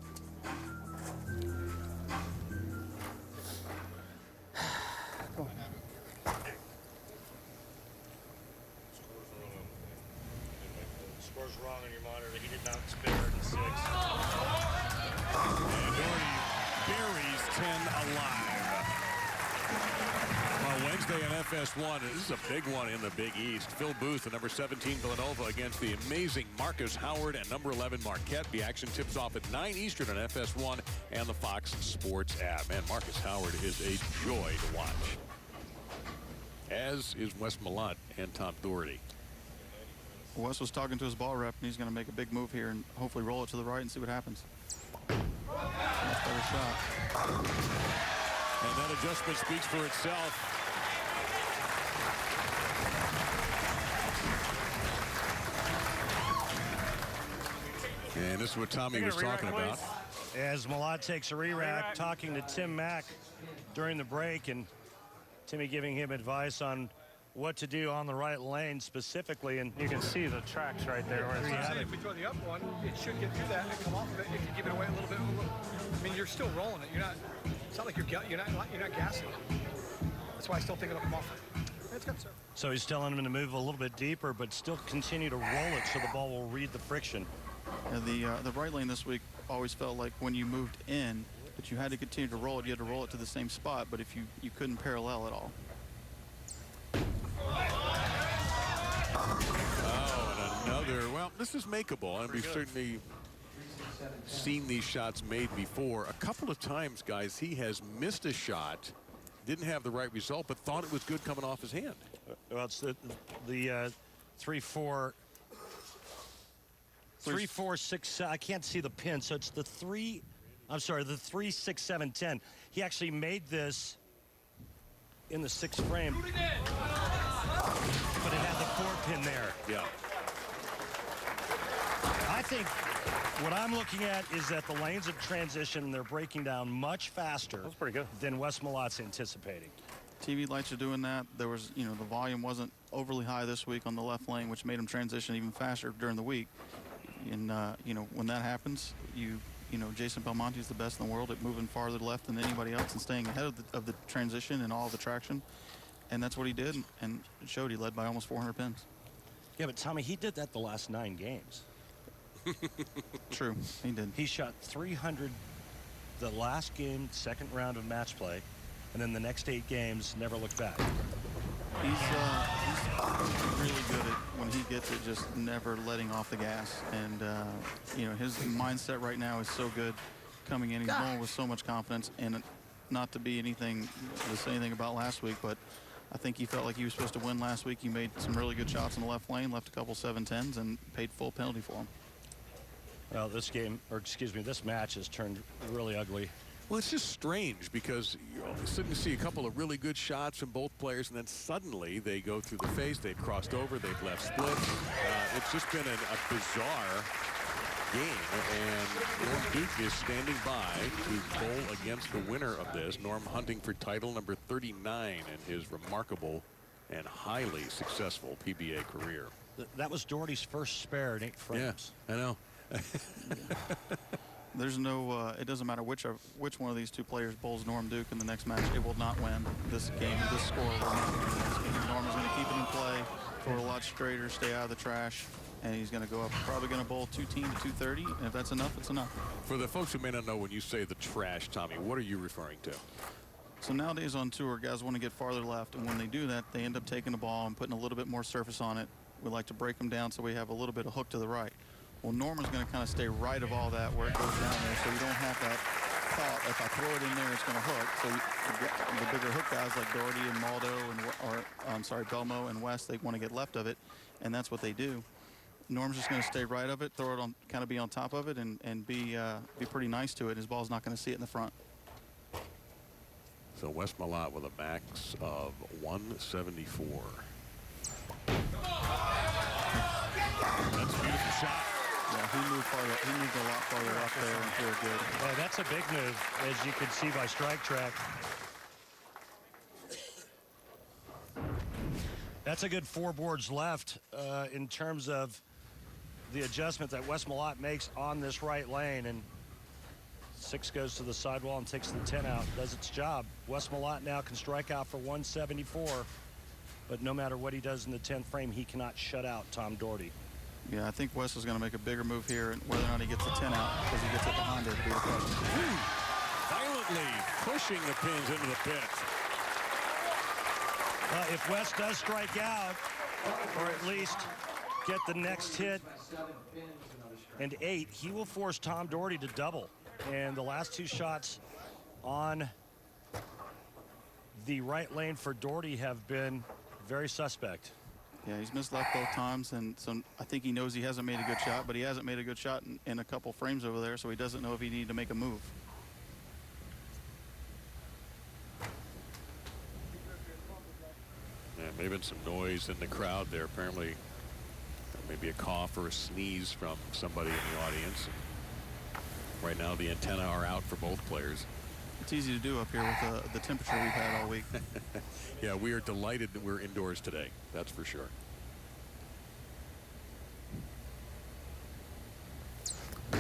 Scores wrong on your monitor. He did not spare in 6. And Doherty buries 10 alive. Well, Wednesday in FS1, this is a big one in the Big East. Phil Booth, the number 17 Villanova, against the amazing Marcus Howard and number 11 Marquette. The action tips off at 9 Eastern on FS1 and the Fox Sports app. Man, Marcus Howard is a joy to watch, as is Wes Malott and Tom Doherty. Wes was talking to his ball rep, and he's going to make a big move here and hopefully roll it to the right and see what happens. Much better shot. And that adjustment speaks for itself. And this is what Tommy was talking about. As Malott takes a re-rack, talking to Tim Mack during the break, and Timmy giving him advice on what to do on the right lane specifically. And you can see the tracks right there. If we throw the up one, it should get through that and come off of it. It can give it away a little bit. I mean, you're still rolling it. You're not. It's not like you're not gassing it. That's why I still think it'll come off. It's good, sir. So he's telling him to move a little bit deeper, but still continue to roll it so the ball will read the friction. Yeah, the right lane this week always felt like when you moved in, that you had to continue to roll it. You had to roll it to the same spot, but if you couldn't parallel at all. Oh, and another. Well, this is makeable, and we've certainly seen these shots made before. A couple of times, guys, he has missed a shot, didn't have the right result, but thought it was good coming off his hand. Well, it's the 3-4. 3-4-6. I can't see the pin, so it's the 3. I'm sorry, the 3-6-7-10. He actually made this in the 6th frame, but it had the 4 pin there. Yeah. I think What I'm looking at is that the lanes of transition, they're breaking down much faster. That's pretty good. Than Wes Malot's anticipating. TV lights are doing that. There was, the volume wasn't overly high this week on the left lane, which made him transition even faster during the week. And, when that happens, Jason Belmonte is the best in the world at moving farther left than anybody else and staying ahead of the transition and all the traction. And that's what he did, and it showed. He led by almost 400 pins. Yeah, but Tommy, he did that the last 9 games. True, he did. He shot 300 the last game, second round of match play, and then the next 8 games never looked back. He's really good at, when he gets it, just never letting off the gas. And, his mindset right now is so good coming in. He's going with so much confidence. And not to be anything to say anything about last week, but I think he felt like he was supposed to win last week. He made some really good shots in the left lane, left a couple 7-10s, and paid full penalty for them. Well, this match has turned really ugly. Well, it's just strange because you're sitting to see a couple of really good shots from both players, and then suddenly they go through the face. They've crossed over. They've left splits. It's just been a bizarre game, and Norm Duke is standing by to bowl against the winner of this. Norm hunting for title number 39 in his remarkable and highly successful PBA career. That was Doherty's first spare in 8 frames. Yeah, I know. There's no, it doesn't matter which one of these 2 players bowls Norm Duke in the next match. It will not win this game. This score will not win this game. Norm is going to keep it in play, throw it a lot straighter, stay out of the trash, and he's going to go up, probably going to bowl 210 to 230. And if that's enough, it's enough. For the folks who may not know, when you say the trash, Tommy, what are you referring to? So nowadays on tour, guys want to get farther left, and when they do that, they end up taking the ball and putting a little bit more surface on it. We like to break them down so we have a little bit of hook to the right. Well, Norman's going to kind of stay right of all that where it goes down there, so you don't have that thought, if I throw it in there, it's going to hook. So the bigger hook guys like Doherty and Maldo Belmo and West, they want to get left of it, and that's what they do. Norm's just going to stay right of it, throw it on, kind of be on top of it, and be pretty nice to it. His ball's not going to see it in the front. So Wes Malott with a max of 174. That's a beautiful shot. Yeah, he moved a lot farther up there and feel good. Well, that's a big move, as you can see by strike track. That's a good 4 boards left in terms of the adjustment that Wes Malott makes on this right lane. And 6 goes to the sidewall and takes the 10 out, does its job. Wes Malott now can strike out for 174, but no matter what he does in the 10th frame, he cannot shut out Tom Doherty. Yeah, I think Wes is going to make a bigger move here, and whether or not he gets the 10 out because he gets it behind it will be the question. Violently pushing the pins into the pit. If Wes does strike out, or at least get the next hit and 8, he will force Tom Doherty to double. And the last 2 shots on the right lane for Doherty have been very suspect. Yeah, he's missed left both times, and so I think he knows he hasn't made a good shot, but he hasn't made a good shot in a couple frames over there, so he doesn't know if he needed to make a move. Yeah, may have been some noise in the crowd there. Apparently, maybe a cough or a sneeze from somebody in the audience. Right now, the antennae are out for both players. It's easy to do up here with the temperature we've had all week. Yeah, we are delighted that we're indoors today. That's for sure. What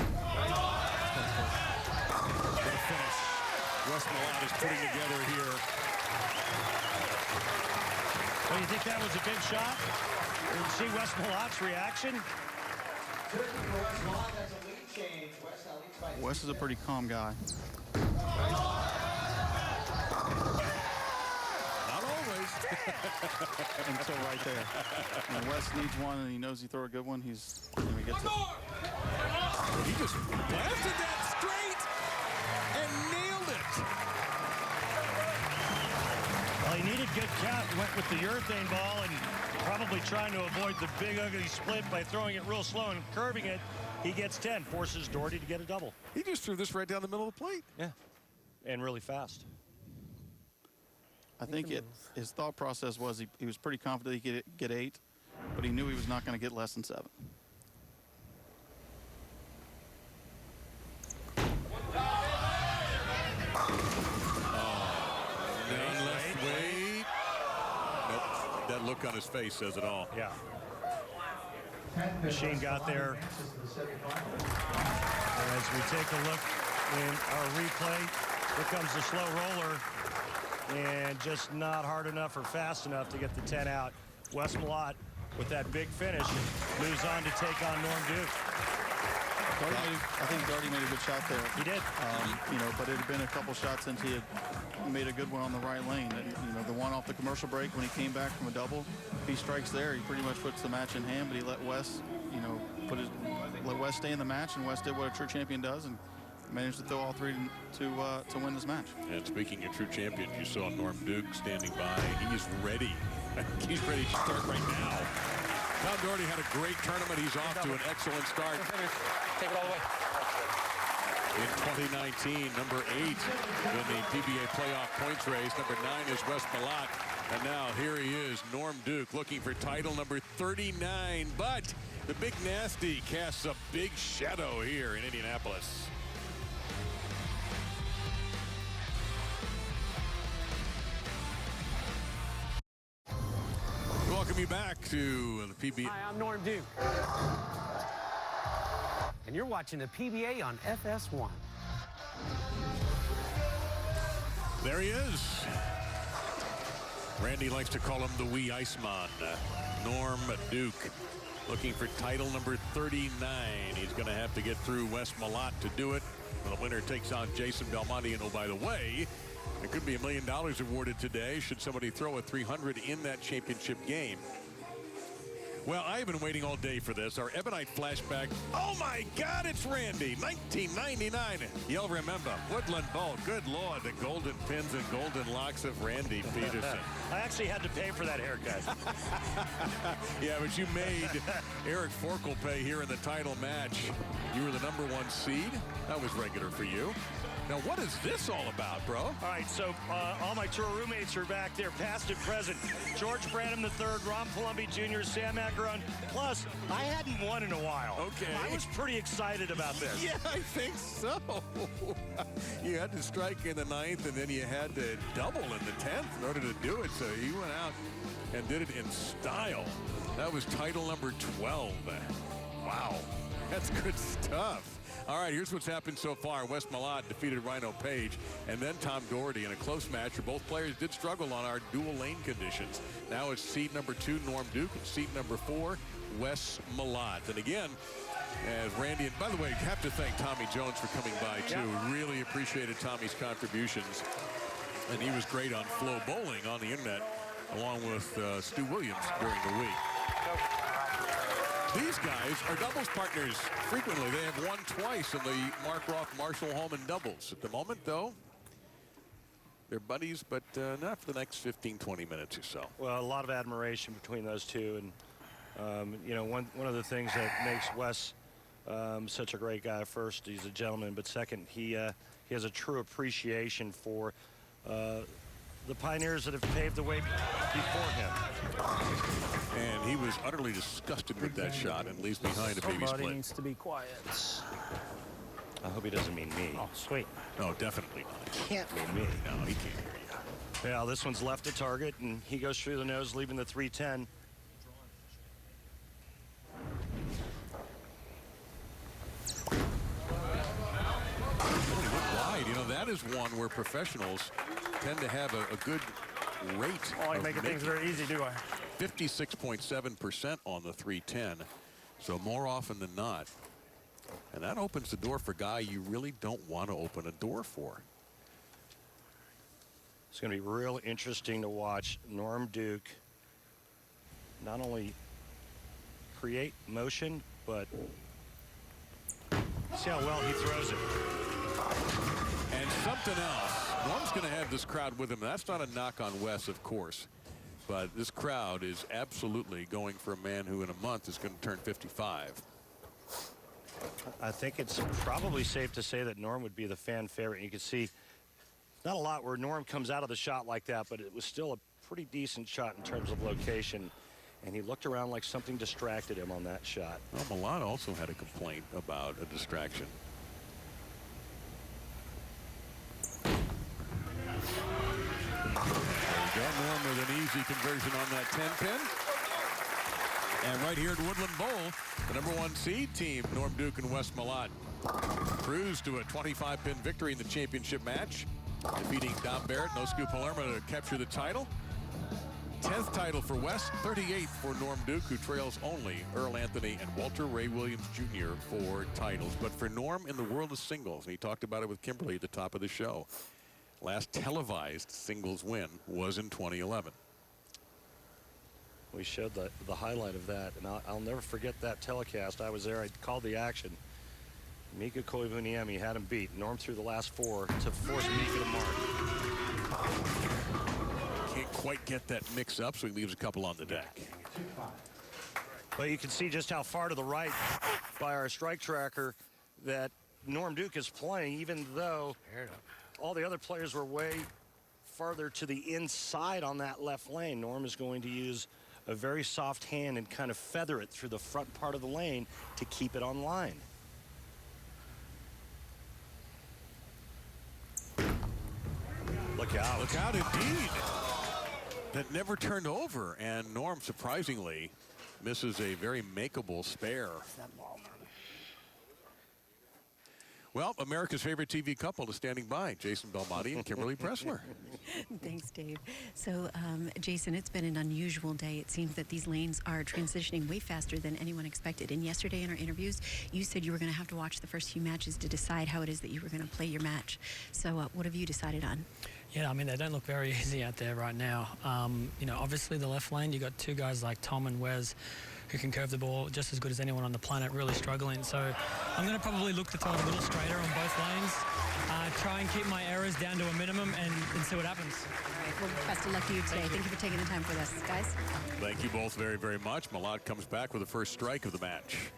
a finish Wes Malott is putting together here. Well, you think that was a big shot? You can see Wes Malott's reaction. Wes is a pretty calm guy. Not always. Until right there. When Wes needs one and he knows he throw a good one, he gets it. He just blasted that straight and nailed it. Well, he needed good count. He went with the urethane ball and probably trying to avoid the big ugly split by throwing it real slow and curving it. He gets 10, forces Doherty to get a double. He just threw this right down the middle of the plate. Yeah, and really fast. I think his thought process was he was pretty confident he could get 8, but he knew he was not going to get less than 7. look on his face says it all. Yeah. Machine got there. As we take a look in our replay, here comes the slow roller, and just not hard enough or fast enough to get the 10 out. Wes Malott with that big finish moves on to take on Norm Duke. I think Darty made a good shot there. He did. You know, but it had been a couple shots since he had made a good one on the right lane. And, you know, the one off the commercial break when he came back from a double, if he strikes there, he pretty much puts the match in hand. But he let Wes, you know, let Wes stay in the match, and Wes did what a true champion does and managed to throw all three to win this match. And speaking of true champions, you saw Norm Duke standing by. He's ready. He's ready to start right now. Tom Doherty had a great tournament. He's off to an excellent start. Take it all the way. In 2019, number 8 in the PBA playoff points race. Number 9 is Wes Malott. And now here he is, Norm Duke, looking for title number 39. But the Big Nasty casts a big shadow here in Indianapolis. Welcome you back to the PBA. Hi, I'm Norm Duke. And you're watching the PBA on FS1. There he is. Randy likes to call him the wee Iceman. Norm Duke, looking for title number 39. He's going to have to get through Wes Malott to do it. The winner takes on Jason Belmonte. And oh, by the way, it could be $1 million awarded today should somebody throw a 300 in that championship game. Well, I've been waiting all day for this. Our Ebonite flashback. Oh, my God, it's Randy. 1999. You'll remember. Woodland Bowl. Good Lord, the golden pins and golden locks of Randy Peterson. I actually had to pay for that haircut. Yeah, but you made Eric Forkel pay here in the title match. You were the #1 seed. That was regular for you. Now, what is this all about, bro? All right, so all my tour roommates are back there, past and present. George Branham III, Ron Palumbi Jr., Sam Agarone. Plus, I hadn't won in a while. Okay. I was pretty excited about this. Yeah, I think so. You had to strike in the 9th, and then you had to double in the 10th in order to do it. So you went out and did it in style. That was title number 12. Wow, that's good stuff. All right, here's what's happened so far. Wes Malott defeated Rhino Page, and then Tom Doherty in a close match where both players did struggle on our dual lane conditions. Now it's seed number 2, Norm Duke, and seed number 4, Wes Malott. And again, as Randy, and by the way, have to thank Tommy Jones for coming by, too. Yeah. Really appreciated Tommy's contributions. And he was great on Flow Bowling on the internet, along with Stu Williams during the week. These guys are doubles partners frequently. They have won twice in the Mark Roth Marshall Holman doubles. At the moment, though, they're buddies, but not for the next 15, 20 minutes or so. Well, a lot of admiration between those two. And, you know, one of the things that makes Wes such a great guy, first, he's a gentleman, but second, he has a true appreciation for the pioneers that have paved the way before him. And he was utterly disgusted with that shot and leaves behind a baby split. Somebody needs to be quiet. I hope he doesn't mean me. Oh, sweet. No, definitely not. Can't mean me. No, he can't hear you. Yeah, this one's left to target, and he goes through the nose, leaving the 310. Wide. You know, that is one where professionals tend to have a good rate. Oh, I make things very easy, do I? 56.7% on the 310. So more often than not. And that opens the door for a guy you really don't want to open a door for. It's going to be real interesting to watch Norm Duke not only create motion, but see how well he throws it. And something else. Norm's going to have this crowd with him. That's not a knock on Wes, of course. But this crowd is absolutely going for a man who in a month is going to turn 55. I think it's probably safe to say that Norm would be the fan favorite. You can see not a lot where Norm comes out of the shot like that, but it was still a pretty decent shot in terms of location. And he looked around like something distracted him on that shot. Well, Malott also had a complaint about a distraction. Well, Norm with an easy conversion on that 10-pin. And right here at Woodland Bowl, the #1 seed team, Norm Duke and Wes Malott, cruised to a 25-pin victory in the championship match, defeating Dom Barrett and Oscar Palermo to capture the title. 10th title for Wes, 38th for Norm Duke, who trails only Earl Anthony and Walter Ray Williams Jr. for titles. But for Norm in the world of singles, and he talked about it with Kimberly at the top of the show, last televised singles win was in 2011. We showed the highlight of that, and I'll never forget that telecast. I was there. I called the action. Mika Koivuniemi had him beat. Norm threw the last 4 to force Mika to mark. Can't quite get that mix up, so he leaves a couple on the deck. Well, you can see just how far to the right by our strike tracker that Norm Duke is playing, even though all the other players were way farther to the inside on that left lane. Norm is going to use a very soft hand and kind of feather it through the front part of the lane to keep it on line. Look out. Look out indeed. That never turned over, and Norm surprisingly misses a very makeable spare. Well, America's favorite TV couple is standing by, Jason Belmonte and Kimberly Pressler. Thanks, Dave. So, Jason, it's been an unusual day. It seems that these lanes are transitioning way faster than anyone expected. And yesterday in our interviews, you said you were going to have to watch the first few matches to decide how it is that you were going to play your match. So, what have you decided on? Yeah, I mean, they don't look very easy out there right now. You know, obviously the left lane, you got two guys like Tom and Wes who can curve the ball just as good as anyone on the planet, really struggling. So I'm going to probably look to throw a little straighter on both lanes, try and keep my errors down to a minimum and see what happens. All right, well, best of luck to you today. Thank you for taking the time for this, guys. Thank you both very, very much. Malott comes back with the first strike of the match.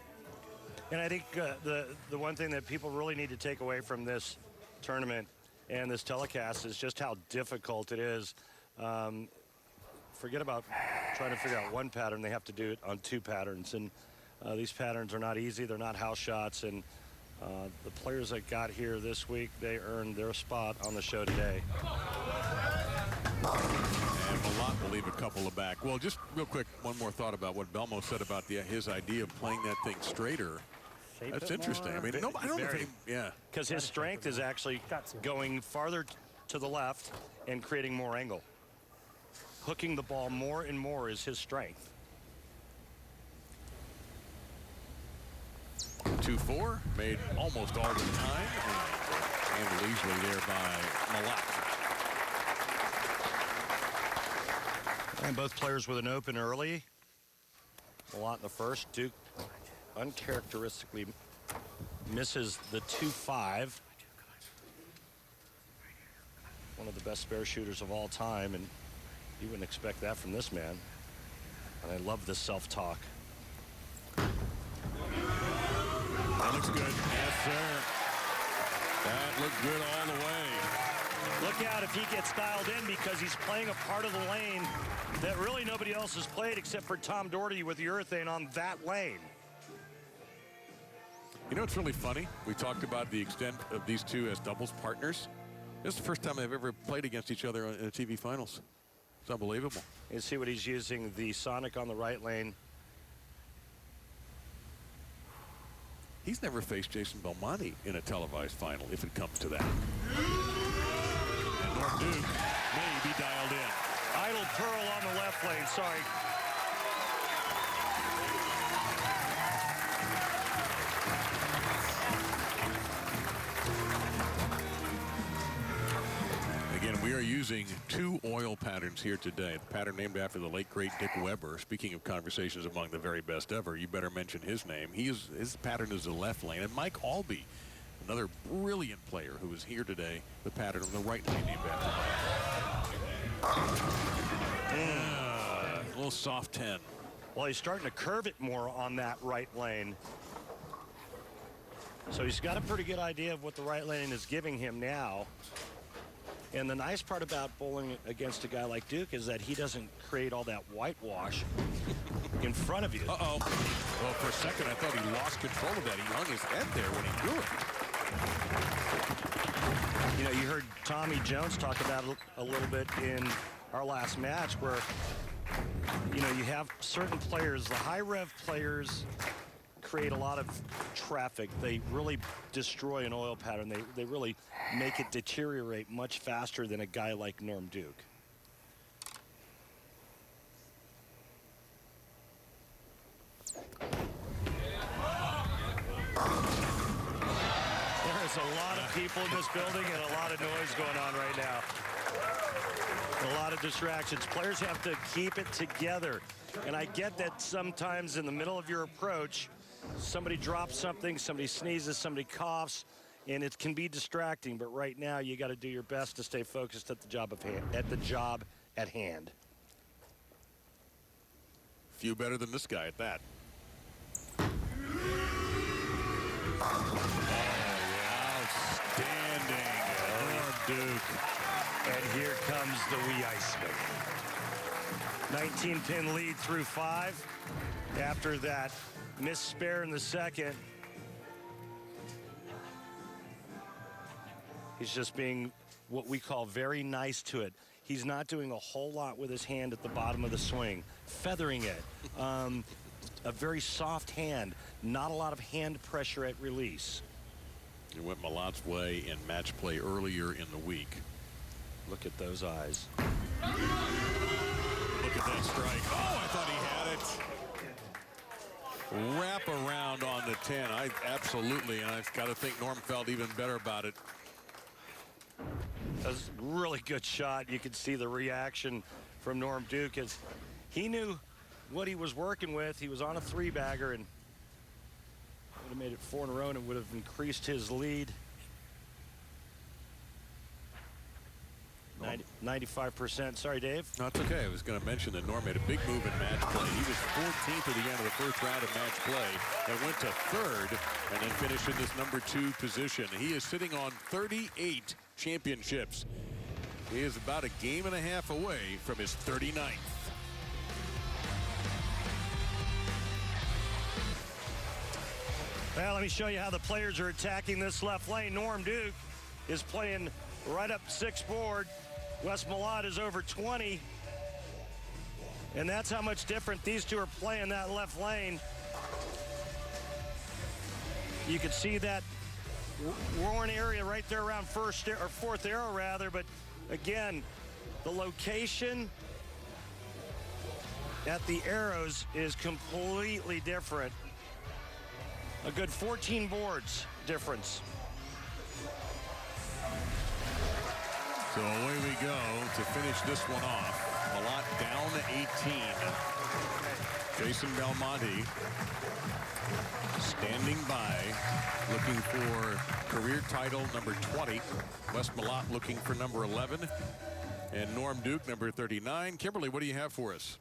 And I think the one thing that people really need to take away from this tournament and this telecast is just how difficult it is. Forget about trying to figure out one pattern. They have to do it on 2 patterns. And these patterns are not easy. They're not house shots. And the players that got here this week, they earned their spot on the show today. And Malott will leave a couple of back. Well, just real quick, one more thought about what Belmo said about his idea of playing that thing straighter. That's interesting. I mean, I don't know if yeah. Because his strength is actually going farther to the left and creating more angle. Hooking the ball more and more is his strength. 2-4, made almost all the time. And handled easily there by Malott. And both players with an open early. Malott in the first. Duke uncharacteristically misses the 2-5. One of the best spare shooters of all time, and you wouldn't expect that from this man. And I love this self-talk. That looks good. Yes, sir. That looked good all the way. Look out if he gets dialed in, because he's playing a part of the lane that really nobody else has played except for Tom Doherty with the urethane on that lane. You know what's really funny? We talked about the extent of these two as doubles partners. This is the first time they've ever played against each other in a TV finals. It's unbelievable. You see what he's using, the Sonic on the right lane. He's never faced Jason Belmonte in a televised final, if it comes to that. And Norm Duke may be dialed in. Idle Pearl on the left lane, sorry. Again, we are using 2 oil patterns here today. The pattern named after the late, great Dick Weber. Speaking of conversations among the very best ever, you better mention his name. His pattern is the left lane. And Mike Albee, another brilliant player who is here today, the pattern on the right lane named after him. A little soft 10. Well, he's starting to curve it more on that right lane. So he's got a pretty good idea of what the right lane is giving him now. And the nice part about bowling against a guy like Duke is that he doesn't create all that whitewash in front of you. Uh-oh. Well, for a second, I thought he lost control of that. He hung his head there when he threw it. You know, you heard Tommy Jones talk about it a little bit in our last match, where, you know, you have certain players, the high rev players create a lot of traffic. They really destroy an oil pattern. They really make it deteriorate much faster than a guy like Norm Duke. There's a lot of people in this building and a lot of noise going on right now. A lot of distractions. Players have to keep it together. And I get that sometimes in the middle of your approach, somebody drops something, somebody sneezes, somebody coughs, and it can be distracting. But right now, you got to do your best to stay focused at the job at hand. Few better than this guy at that. Outstanding, Norm Duke. And here comes the wee Iceman. 19-pin lead through 5. After that missed spare in the second, he's just being what we call very nice to it. He's not doing a whole lot with his hand at the bottom of the swing, feathering it. A very soft hand, not a lot of hand pressure at release. It went Malot's way in match play earlier in the week. Look at those eyes. Look at that strike. Oh, I thought he had it. Wrap around on the 10. Absolutely, and I've got to think Norm felt even better about it. That was a really good shot. You could see the reaction from Norm Duke as he knew what he was working with. He was on a 3-bagger and would have made it 4 in a row, and it would have increased his lead. 95%. Sorry, Dave. No, it's okay. I was going to mention that Norm made a big move in match play. He was 14th at the end of the first round of match play and went to 3rd and then finished in this number 2 position. He is sitting on 38 championships. He is about a game and a half away from his 39th. Well, let me show you how the players are attacking this left lane. Norm Duke is playing right up 6th board. Wes Malott is over 20. And that's how much different these two are playing that left lane. You can see that worn area right there around 4th arrow rather, but again, the location at the arrows is completely different. A good 14 boards difference. So away we go to finish this one off. Malott down 18. Jason Belmonte standing by, looking for career title number 20. Wes Malott looking for number 11. And Norm Duke, number 39. Kimberly, what do you have for us?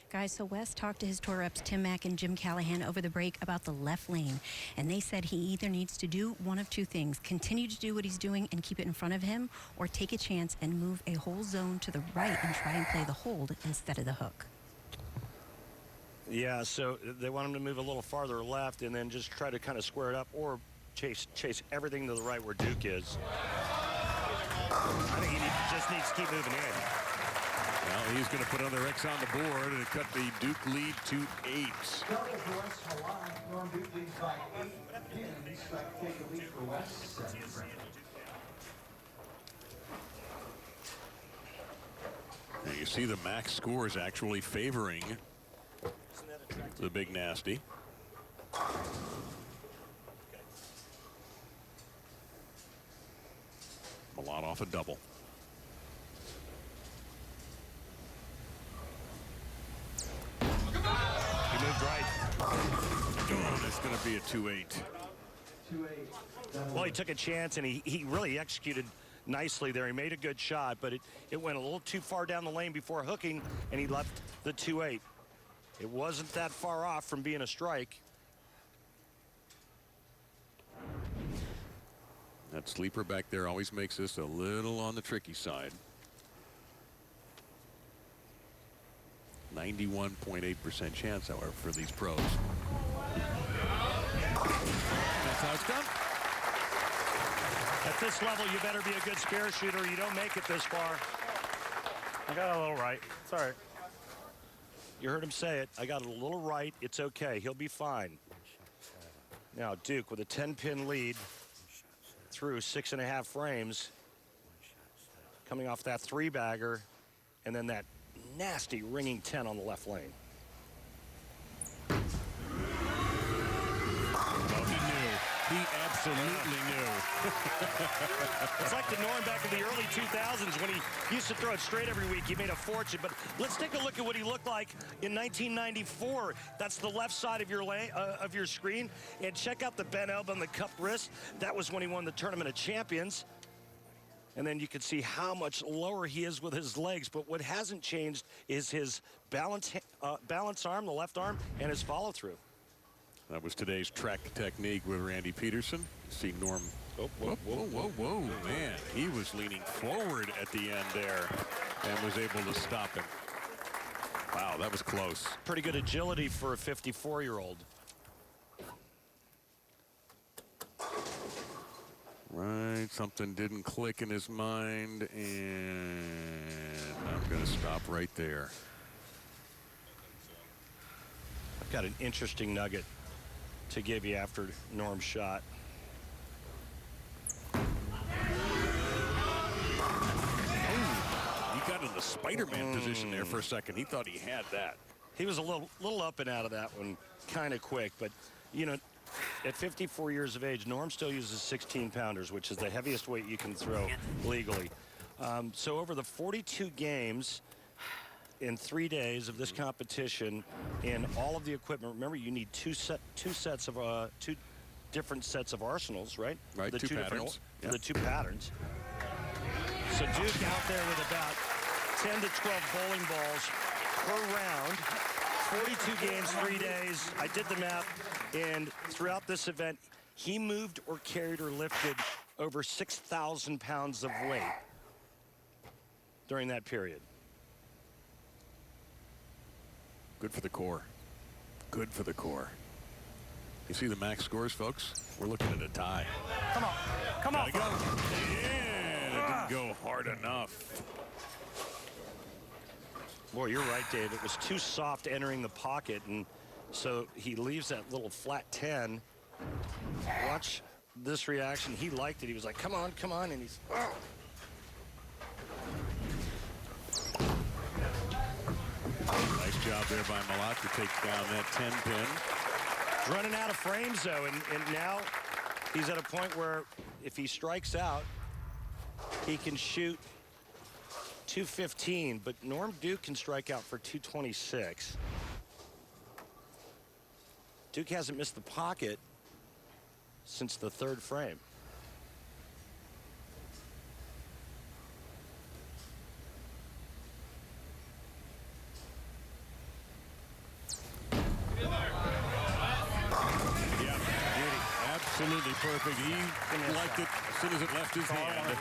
Guys, so Wes talked to his tour reps Tim Mack and Jim Callahan over the break about the left lane, and they said he either needs to do one of two things: continue to do what he's doing and keep it in front of him, or take a chance and move a whole zone to the right and try and play the hold instead of the hook. Yeah, so they want him to move a little farther left and then just try to kind of square it up, or chase everything to the right where Duke is. I think he just needs to keep moving in. Well, he's going to put another X on the board and cut the Duke lead to 8. Norm Duke leads by 8 pins. Take the lead for Wes. Now you see the max scores actually favoring the Big Nasty. Malott off a double. He moved right. Oh, that's going to be a 2-8. Well, he took a chance, and he really executed nicely there. He made a good shot, but it went a little too far down the lane before hooking, and he left the 2-8. It wasn't that far off from being a strike. That sleeper back there always makes this a little on the tricky side. 91.8% chance, however, for these pros. That's how it's done. At this level, you better be a good spare shooter. You don't make it this far. I got a little right. It's all right. You heard him say it. I got a little right. It's okay. He'll be fine. Now, Duke with a 10-pin lead through 6.5 frames. Coming off that 3-bagger, and then that nasty ringing 10 on the left lane. He absolutely knew. It's like the Norm back in the early 2000s when he used to throw it straight every week. He made a fortune. But let's take a look at what he looked like in 1994. That's the left side of your screen. And check out the bent elbow and the cupped wrist. That was when he won the Tournament of Champions. And then you can see how much lower he is with his legs. But what hasn't changed is his balance arm, the left arm, and his follow-through. That was today's track technique with Randy Peterson. See Norm. Oh, whoa, man. He was leaning forward at the end there and was able to stop him. Wow, that was close. Pretty good agility for a 54-year-old. Right, something didn't click in his mind, and I'm going to stop right there. I've got an interesting nugget to give you after Norm's shot. He got in the Spider-Man position there for a second. He thought he had that. He was a little up and out of that one kind of quick, but you know, at 54 years of age, Norm still uses 16-pounders, which is the heaviest weight you can throw legally. So over the 42 games in 3 days of this competition, in all of the equipment, remember you need two different sets of arsenals, right? Right, the two patterns. Yep. The two patterns. So Duke out there with about 10 to 12 bowling balls per round. 42 games, 3 days. I did the math, and throughout this event, he moved or carried or lifted over 6,000 pounds of weight during that period. Good for the core. Good for the core. You see the max scores, folks? We're looking at a tie. Come on. Come on. Gotta go. And it didn't go hard enough. Boy, you're right, Dave. It was too soft entering the pocket, and so he leaves that little flat 10. Watch this reaction. He liked it. He was like, come on, and he's... Oh. Nice job there by Malott to take down that 10-pin. He's running out of frames, though, and now he's at a point where if he strikes out, he can shoot 215, but Norm Duke can strike out for 226. Duke hasn't missed the pocket since the third frame. Absolutely perfect. He liked it as soon as it left his hand.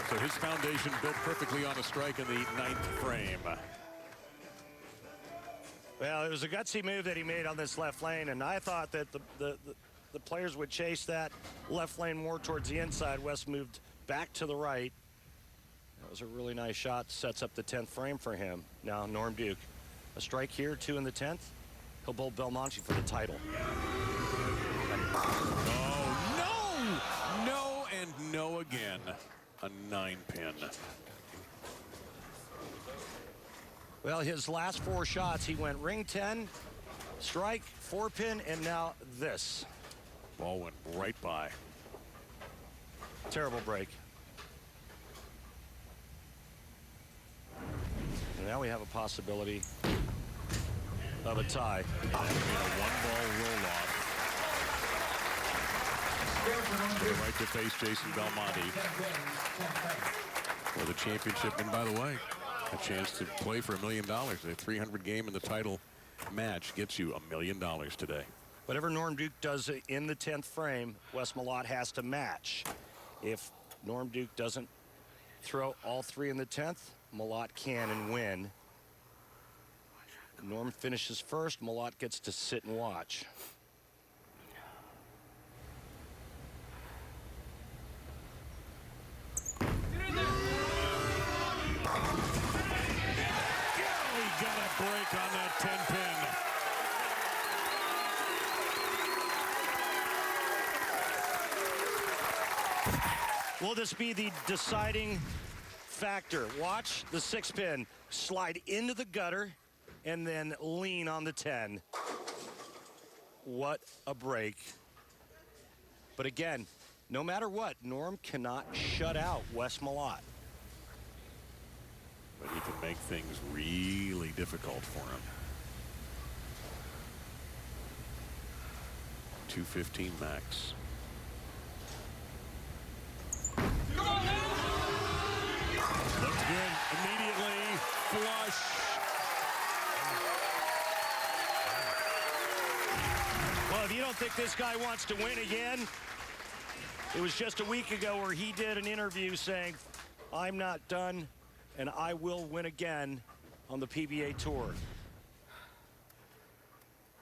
So his foundation built perfectly on a strike in the 9th frame. Well, it was a gutsy move that he made on this left lane, and I thought that the players would chase that left lane more towards the inside. West moved back to the right. That was a really nice shot. Sets up the 10th frame for him. Now Norm Duke. A strike here, 2 in the 10th. He'll bowl Belmonte for the title. Oh, no! No and no again. A 9-pin. Well, his last 4 shots, he went ring 10, strike, 4-pin, and now this. Ball went right by. Terrible break. And now we have a possibility of a tie. A 1-ball roll-off. Right to face Jason Belmonte for the championship. And by the way, a chance to play for $1 million. A 300 game in the title match gets you $1 million today. Whatever Norm Duke does in the 10th frame, Wes Malott has to match. If Norm Duke doesn't throw all 3 in the 10th, Malott can and win. Norm finishes first. Malott gets to sit and watch. break on that 10 pin. Will this be the deciding factor? Watch the 6-pin slide into the gutter and then lean on the 10. What a break. But again, no matter what, Norm cannot shut out Wes Malott. But he can make things really difficult for him. 215 max. Looks good immediately. Flush. Well, if you don't think this guy wants to win again, it was just a week ago where he did an interview saying, I'm not done and I will win again on the PBA Tour.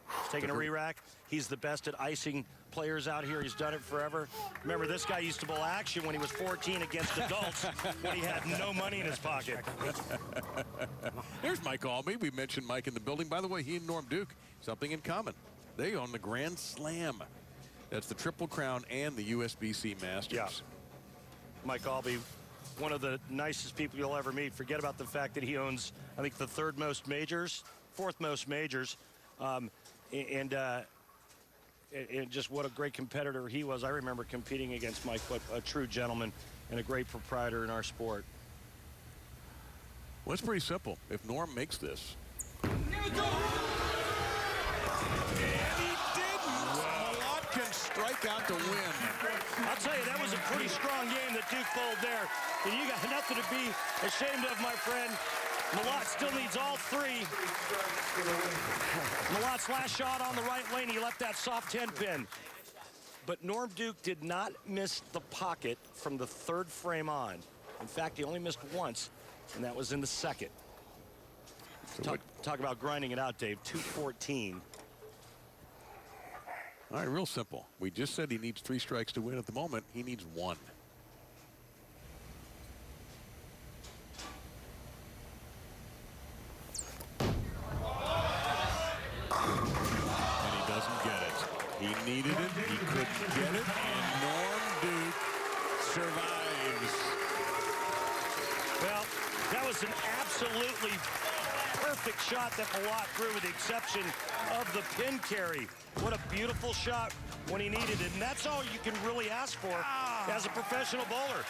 He's taking a re-rack. He's the best at icing players out here. He's done it forever. Remember, this guy used to bowl action when he was 14 against adults when he had no money in his pocket. Here's Mike Albee. We mentioned Mike in the building. By the way, he and Norm Duke, something in common. They own the Grand Slam. That's the Triple Crown and the USBC Masters. Yeah. Mike Albee, one of the nicest people you'll ever meet. Forget about the fact that he owns, I think, the fourth most majors. And just what a great competitor he was. I remember competing against Mike, but a true gentleman and a great proprietor in our sport. Well, it's pretty simple. If Norm makes this. Malott can strike out to win. I'll tell you, that was a pretty strong game that Duke bowled there. And you got nothing to be ashamed of, my friend. Malott still needs all three. Malott's last shot on the right lane, he left that soft 10-pin. But Norm Duke did not miss the pocket from the third frame on. In fact, he only missed once, and that was in the second. Talk about grinding it out, Dave. 214. All right, real simple. We just said he needs 3 strikes to win. At the moment, he needs 1. And he doesn't get it. He needed it. He couldn't get it. And Norm Duke survives. Well, that was an absolutely perfect shot that Malott threw, with the exception of the pin carry. What a beautiful shot when he needed it. And that's all you can really ask for as a professional bowler.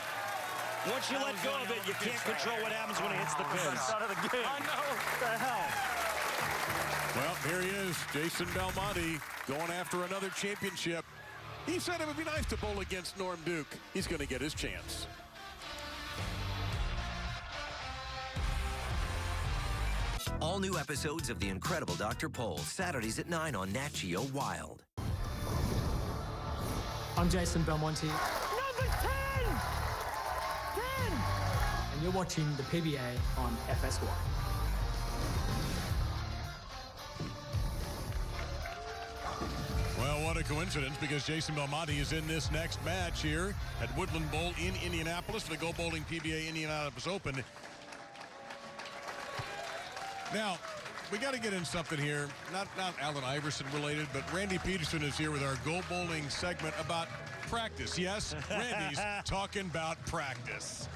Once you let go of it, you can't control what happens when it hits the pins. Out of the game. I know. What the hell? Well, here he is, Jason Belmonte, going after another championship. He said it would be nice to bowl against Norm Duke. He's going to get his chance. All new episodes of The Incredible Dr. Pol, Saturdays at 9 on Nat Geo Wild. I'm Jason Belmonte. Number 10! 10! And you're watching the PBA on FS1. Well, what a coincidence, because Jason Belmonte is in this next match here at Woodland Bowl in Indianapolis for the Go Bowling PBA Indianapolis Open. Now, we got to get in something here, not Allen Iverson related, but Randy Peterson is here with our Go Bowling segment about practice. Yes, Randy's talking about practice.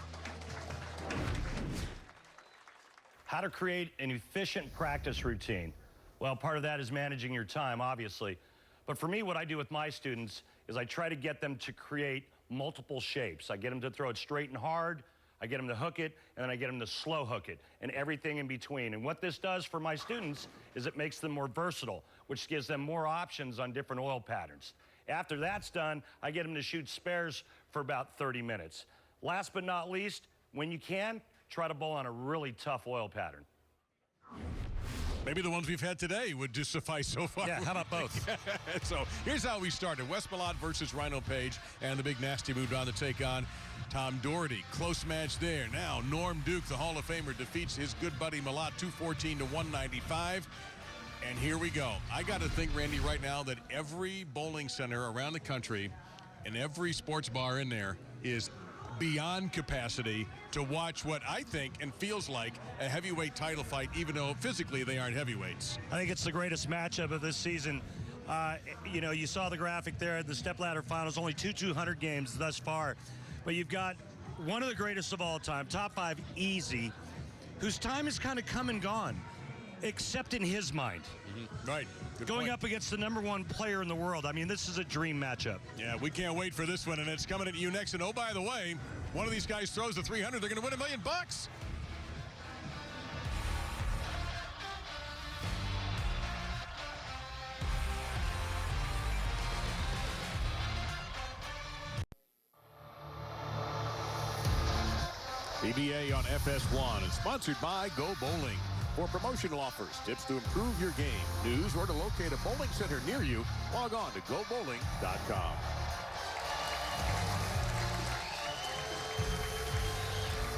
How to create an efficient practice routine. Well, part of that is managing your time, obviously. But for me, what I do with my students is I try to get them to create multiple shapes. I get them to throw it straight and hard, I get them to hook it, and then I get them to slow hook it, and everything in between. And what this does for my students is it makes them more versatile, which gives them more options on different oil patterns. After that's done, I get them to shoot spares for about 30 minutes. Last but not least, when you can, try to bowl on a really tough oil pattern. Maybe the ones we've had today would just suffice so far. Yeah, how about both? So here's how we started. Wes Malott versus Rhino Page, and the big nasty moved on to take on Tom Doherty. Close match there. Now Norm Duke, the Hall of Famer, defeats his good buddy Malott 214 to 195. And here we go. I got to think, Randy, right now that every bowling center around the country and every sports bar in there is beyond capacity to watch what I think and feels like a heavyweight title fight, even though physically they aren't heavyweights. I think it's the greatest matchup of this season. You know, you saw the graphic there at the stepladder finals, only 200 games thus far. But you've got one of the greatest of all time, top 5 easy, whose time has kind of come and gone, except in his mind. Right. Good Going point. up against the #1 player in the world. I mean, this is a dream matchup. Yeah, we can't wait for this one, and it's coming at you next. And oh, by the way, one of these guys throws the 300, they're going to win $1 million. PBA on FS1 is sponsored by Go Bowling. For promotional offers, tips to improve your game, news, or to locate a bowling center near you, log on to gobowling.com.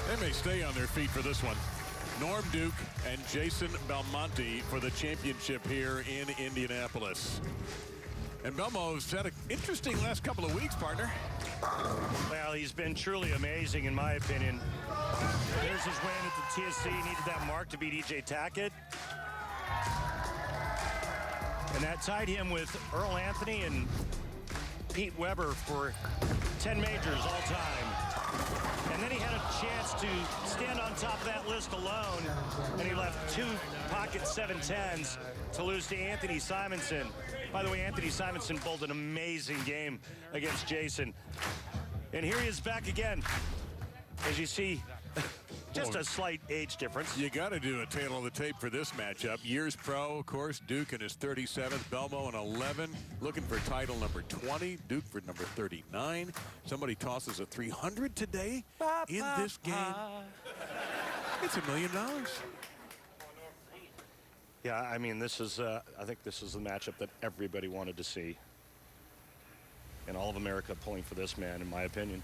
They may stay on their feet for this one. Norm Duke and Jason Belmonte for the championship here in Indianapolis. And Belmo's had an interesting last couple of weeks, partner. Well, he's been truly amazing, in my opinion. There's his win at the TSC. He needed that mark to beat E.J. Tackett. And that tied him with Earl Anthony and Pete Weber for 10 majors all time. And then he had a chance to stand on top of that list alone, and he left 2 pocket 710s to lose to Anthony Simonson. By the way, Anthony Simonson bowled an amazing game against Jason. And here he is back again. As you see, just a slight age difference. You got to do a tail of the tape for this matchup. Years pro, of course, Duke in his 37th, Belmo in 11, looking for title number 20, Duke for number 39. Somebody tosses a 300 today in this game. It's $1 million. Yeah, I mean, this is, I think this is the matchup that everybody wanted to see. And all of America pulling for this man, in my opinion.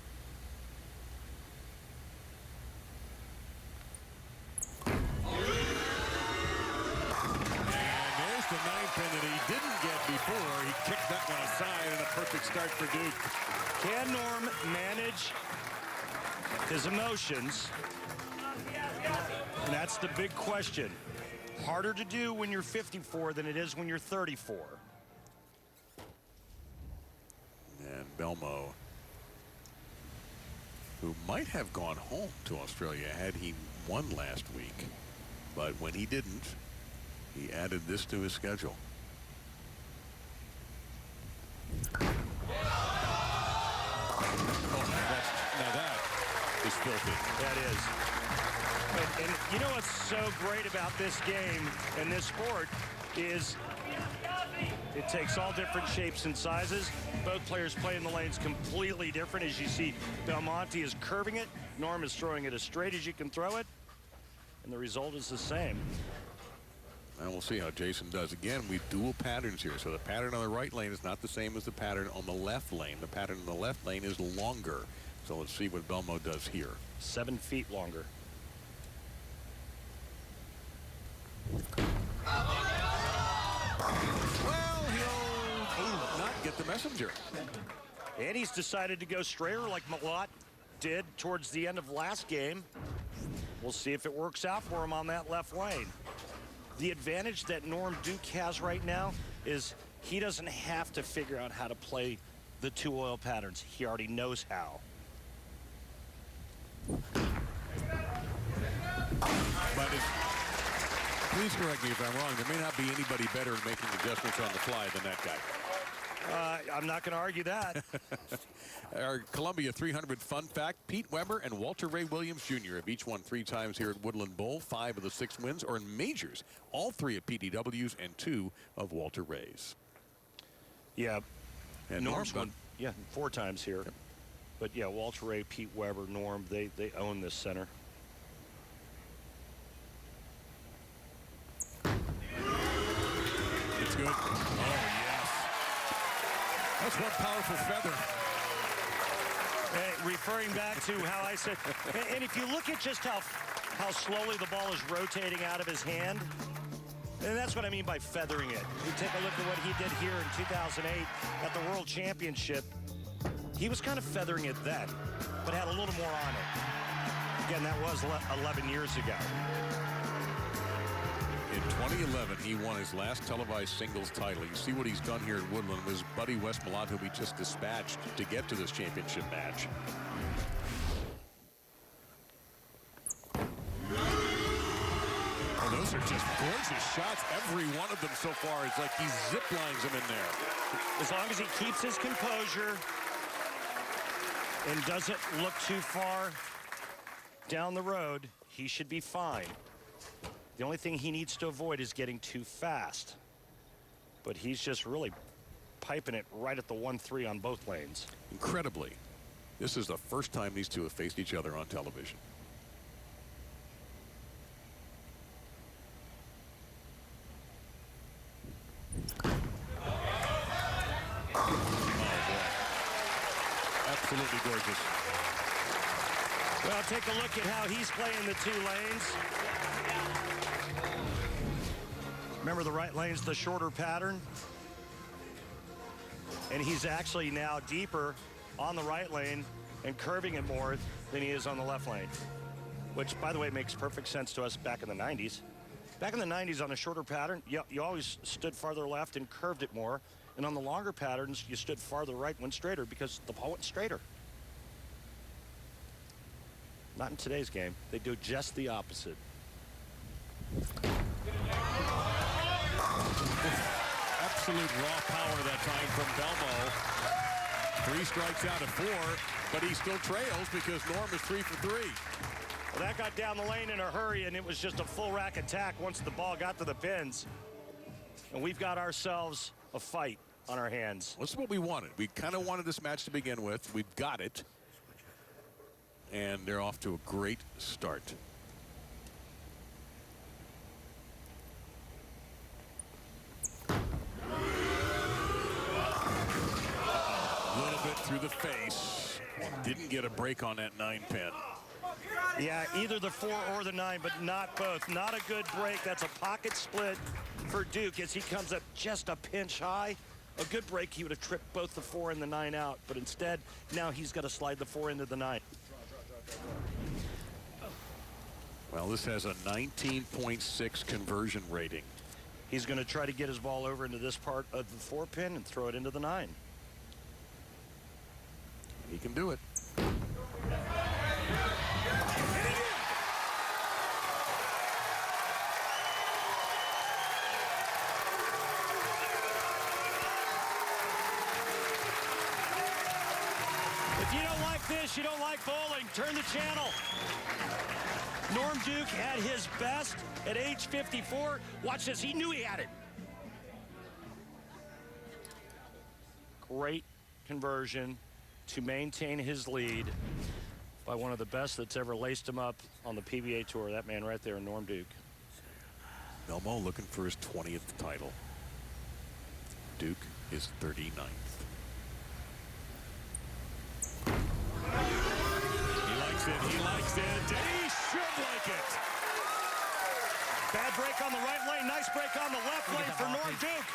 The 9th pin that he didn't get before. He kicked that one aside, and a perfect start for Duke. Can Norm manage his emotions? And that's the big question. Harder to do when you're 54 than it is when you're 34. And Belmo, who might have gone home to Australia had he won last week, but when he didn't, he added this to his schedule. Oh, now that is filthy. That is. And you know what's so great about this game and this sport is it takes all different shapes and sizes. Both players play in the lanes completely different. As you see, Belmonte is curving it. Norm is throwing it as straight as you can throw it. And the result is the same. And we'll see how Jason does. Again, we dual patterns here. So the pattern on the right lane is not the same as the pattern on the left lane. The pattern on the left lane is longer. So let's see what Belmo does here. 7 feet longer. Well, he'll not get the messenger. And he's decided to go straighter like Malott did towards the end of last game. We'll see if it works out for him on that left lane. The advantage that Norm Duke has right now is he doesn't have to figure out how to play the 2 oil patterns. He already knows how. But please correct me if I'm wrong. There may not be anybody better at making adjustments on the fly than that guy. I'm not going to argue that. Our Columbia 300 fun fact, Pete Weber and Walter Ray Williams Jr. have each won 3 times here at Woodland Bowl. 5 of the 6 wins are in majors. All 3 at PDWs and 2 of Walter Ray's. Yeah. And Norm's won 4 times here. Yep. But yeah, Walter Ray, Pete Weber, Norm, they own this center. It's good. Oh, yes. That's one powerful feather. Referring back to how I said, and if you look at just how slowly the ball is rotating out of his hand, and that's what I mean by feathering it. You take a look at what he did here in 2008 at the World Championship. He was kind of feathering it then, but had a little more on it. Again, that was 11 years ago. In 2011, he won his last televised singles title. You see what he's done here at Woodland. His buddy Wes Malott, who he just dispatched to get to this championship match. Oh, those are just gorgeous shots. Every one of them so far. It's like he zip lines them in there. As long as he keeps his composure and doesn't look too far down the road, he should be fine. The only thing he needs to avoid is getting too fast. But he's just really piping it right at the 1-3 on both lanes. Incredibly, this is the first time these two have faced each other on television. Absolutely gorgeous. Well, take a look at how he's playing the two lanes. Remember, the right lane's the shorter pattern. And he's actually now deeper on the right lane and curving it more than he is on the left lane. Which, by the way, makes perfect sense to us back in the 90s. Back in the 90s, on a shorter pattern, you always stood farther left and curved it more. And on the longer patterns, you stood farther right and went straighter because the ball went straighter. Not in today's game. They do just the opposite. Absolute raw power that time from Belmo. 3 strikes out of 4, but he still trails because Norm is 3 for 3. Well, that got down the lane in a hurry, and it was just a full rack attack once the ball got to the pins. And we've got ourselves a fight on our hands. This is what we wanted. We kind of wanted this match to begin with. We've got it. And they're off to a great start. A little bit through the face. Didn't get a break on that 9-pin. Yeah, either the 4 or the 9, but not both. Not a good break. That's a pocket split for Duke as he comes up just a pinch high. A good break, he would have tripped both the 4 and the 9 out, but instead, now he's got to slide the 4 into the 9. Well, this has a 19.6 conversion rating. He's going to try to get his ball over into this part of the 4 pin and throw it into the 9. He can do it. If you don't like this, you don't like bowling, turn the channel. Norm Duke had his best at age 54. Watch this, he knew he had it. Great conversion to maintain his lead by one of the best that's ever laced him up on the PBA Tour. That man right there, Norm Duke. Belmo looking for his 20th title. Duke is 39th. He likes it. He should like it. Bad break on the right lane. Nice break on the left lane for Norm Duke.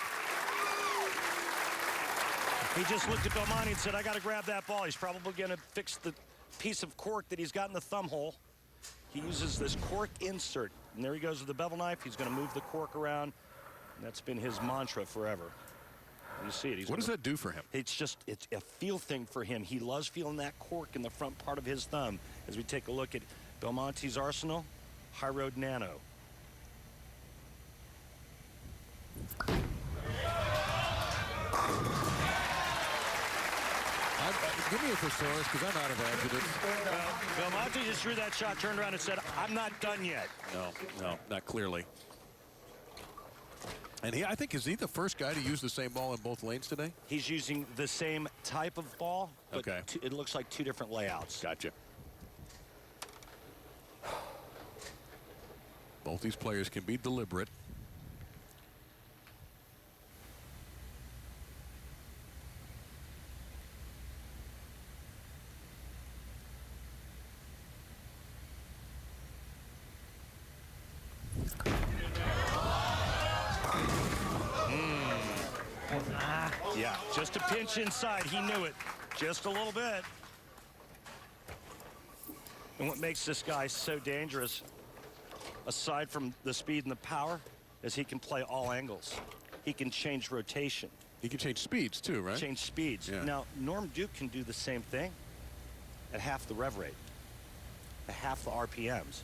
He just looked at Belmonte and said, I got to grab that ball. He's probably going to fix the piece of cork that he's got in the thumb hole. He uses this cork insert. And there he goes with the bevel knife. He's going to move the cork around. And that's been his mantra forever. You see it. What does that do for him? It's a feel thing for him. He loves feeling that cork in the front part of his thumb. As we take a look at Belmonte's arsenal, High Road Nano. Give me a thesaurus because I'm out of adjectives. Belmonte just threw that shot, turned around and said, I'm not done yet. No, not clearly. And I think, is he the first guy to use the same ball in both lanes today? He's using the same type of ball, but okay. It looks like 2 different layouts. Gotcha. Both these players can be deliberate. Yeah, just a pinch inside. He knew it. Just a little bit. And what makes this guy so dangerous, aside from the speed and the power, is he can play all angles. He can change rotation. He can change speeds too, right? Change speeds. Yeah. Now, Norm Duke can do the same thing at half the rev rate, at half the RPMs.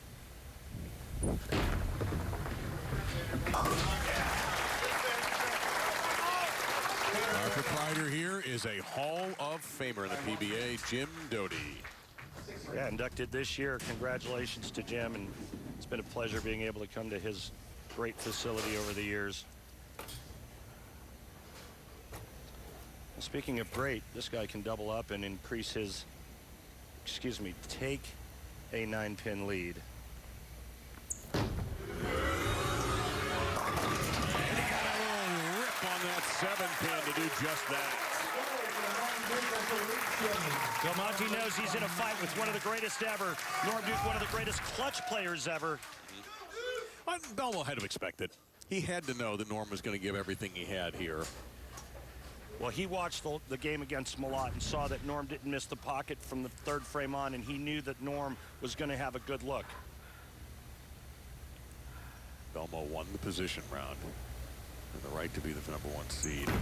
Our proprietor here is a Hall of Famer in the PBA, Jim Doty. Yeah, inducted this year. Congratulations to Jim, and it's been a pleasure being able to come to his great facility over the years. And speaking of great, this guy can double up and increase his, take a 9-pin lead. On that 7-pin to do just that. Belmonte knows he's in a fight with one of the greatest ever. Norm Duke, one of the greatest clutch players ever. Belmo had to expect it. He had to know that Norm was going to give everything he had here. Well, he watched the game against Malott and saw that Norm didn't miss the pocket from the third frame on, and he knew that Norm was going to have a good look. Belmo won the position round. And the right to be the #1 seed. Boy,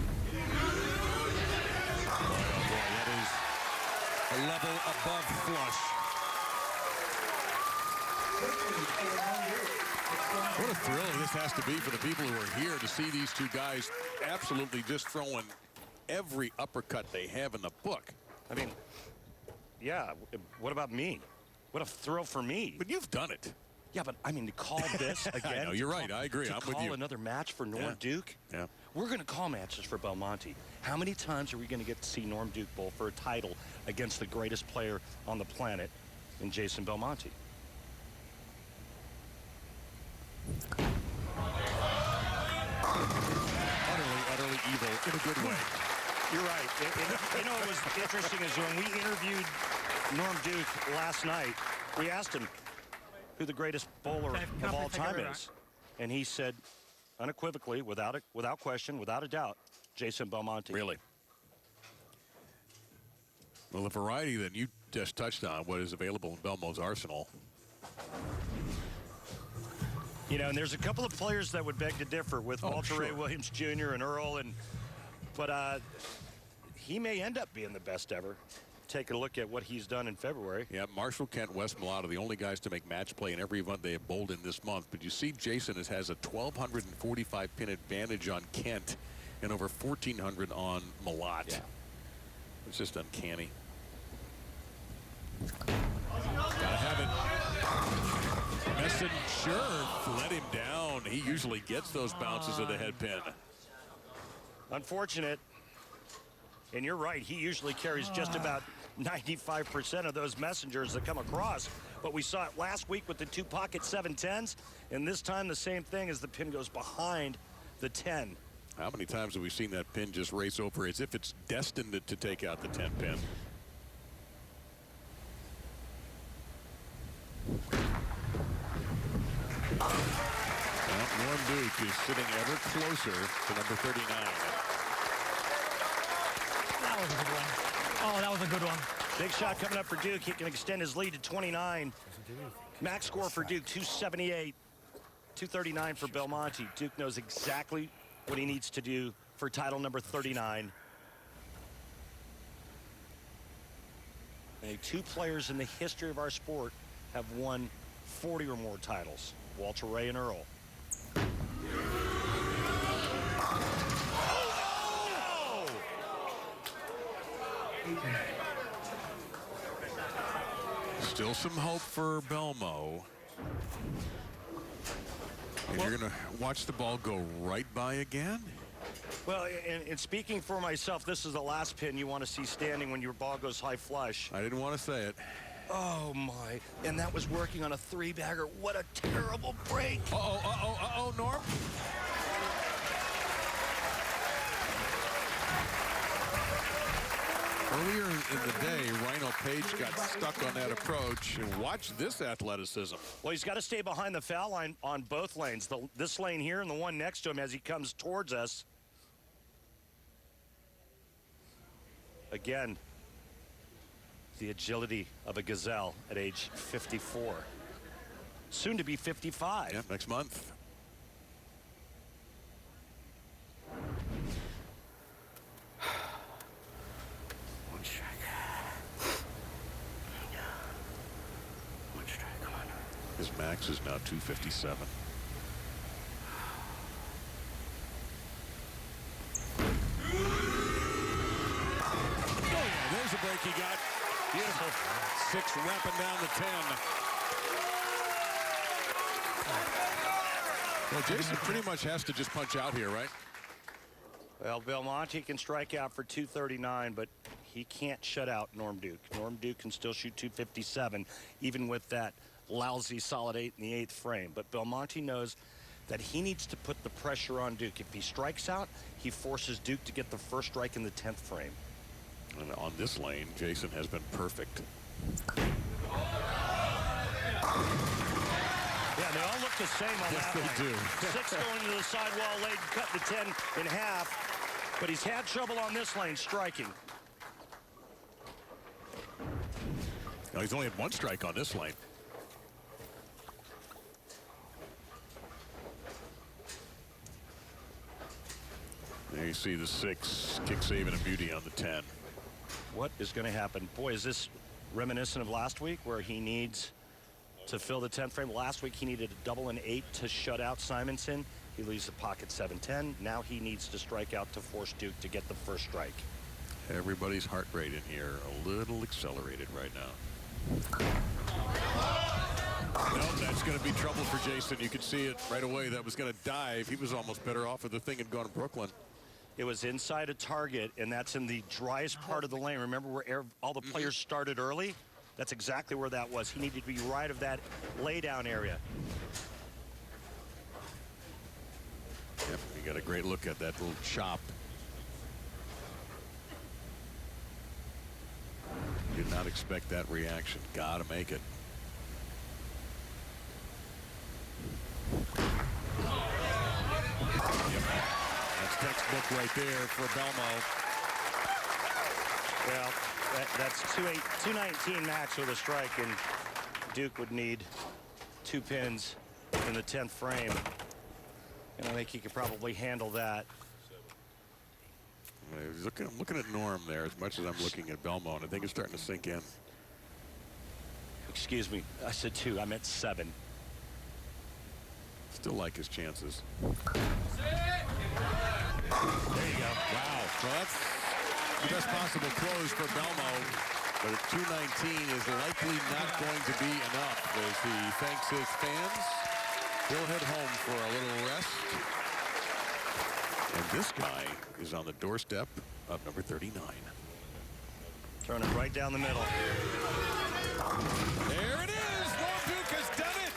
oh boy, that is a level above flush. What a thrill this has to be for the people who are here to see these two guys absolutely just throwing every uppercut they have in the book. I mean, yeah, what about me? What a thrill for me. But you've done it. Yeah, but I mean, to call this again. I know, you're right. I agree. I'm with you. To call another match for Norm Duke? Yeah. We're going to call matches for Belmonte. How many times are we going to get to see Norm Duke bowl for a title against the greatest player on the planet in Jason Belmonte? Utterly evil in a good way. You're right. You know what was interesting is when we interviewed Norm Duke last night, we asked him who the greatest bowler of all time is. And he said, unequivocally, without question, without a doubt, Jason Belmonte. Really? Well, the variety that you just touched on, what is available in Belmo's arsenal. You know, and there's a couple of players that would beg to differ with Walter sure. Ray Williams Jr. and Earl, but he may end up being the best ever. Take a look at what he's done in February. Yeah, Marshall, Kent, Wes Malott are the only guys to make match play in every event they have bowled in this month. But you see Jason has a 1,245 pin advantage on Kent and over 1,400 on Malott. Yeah. It's just uncanny. Gotta have it. Messenger let him down. He usually gets those bounces of the head pin. Unfortunate. And you're right, he usually carries just about 95% of those messengers that come across. But we saw it last week with the 2-pocket 710s, and this time the same thing as the pin goes behind the 10. How many times have we seen that pin just race over as if it's destined to take out the 10 pin? Well, Norm Duke is sitting ever closer to number 39. That was a good one. Oh, that was a good one. Big shot coming up for Duke. He can extend his lead to 29. Max score for Duke, 278. 239 for Belmonte. Duke knows exactly what he needs to do for title number 39. And 2 players in the history of our sport have won 40 or more titles, Walter Ray and Earl. Still some hope for Belmo. And you're going to watch the ball go right by again? Well, and speaking for myself, this is the last pin you want to see standing when your ball goes high flush. I didn't want to say it. Oh, my. And that was working on a 3-bagger. What a terrible break. Uh-oh, Norm. Earlier in the day, Rhino Page got stuck on that approach, and watch this athleticism. Well, he's got to stay behind the foul line on both lanes. This lane here and the one next to him as he comes towards us. Again, the agility of a gazelle at age 54. Soon to be 55. Yeah, next month. One strike. One strike, come on. His max is now 257. There's a break he got. Beautiful. 6 wrapping down the 10. Well, Jason pretty much has to just punch out here, right? Well, Belmonte can strike out for 239, but he can't shut out Norm Duke. Norm Duke can still shoot 257, even with that lousy solid 8 in the 8th frame. But Belmonte knows that he needs to put the pressure on Duke. If he strikes out, he forces Duke to get the first strike in the 10th frame. And on this lane, Jason has been perfect. Yeah, they all look the same on Yes, that they lane. do. 6 going to the sidewall lane, cut the 10 in half. But he's had trouble on this lane striking. Now, he's only had 1 strike on this lane. There you see the 6, kick saving a beauty on the 10. What is going to happen? Boy, is this reminiscent of last week where he needs to fill the 10th frame. Last week he needed a double and 8 to shut out Simonson. He leaves the pocket 7-10. Now he needs to strike out to force Duke to get the first strike. Everybody's heart rate in here a little accelerated right now. Nope, that's going to be trouble for Jason. You could see it right away. That was going to dive. He was almost better off if the thing had gone to Brooklyn. It was inside a target, and that's in the driest part of the lane. Remember where all the players started early? That's exactly where that was. He needed to be right of that laydown area. Yep, you got a great look at that little chop. Did not expect that reaction. Gotta make it. Yep. That's textbook right there for Belmo. Well, that's 219 max with a strike, and Duke would need 2 pins in the 10th frame. And I think he could probably handle that. I'm looking at Norm there as much as I'm looking at Belmo, and I think it's starting to sink in. Excuse me, I said 2, I meant 7. Still like his chances. There you go. Wow. Well, that's the best possible close for Belmo. But at 219 is likely not going to be enough as he thanks his fans. He'll head home for a little rest. And this guy is on the doorstep of number 39. Turning right down the middle. There it is. Norm Duke has done it.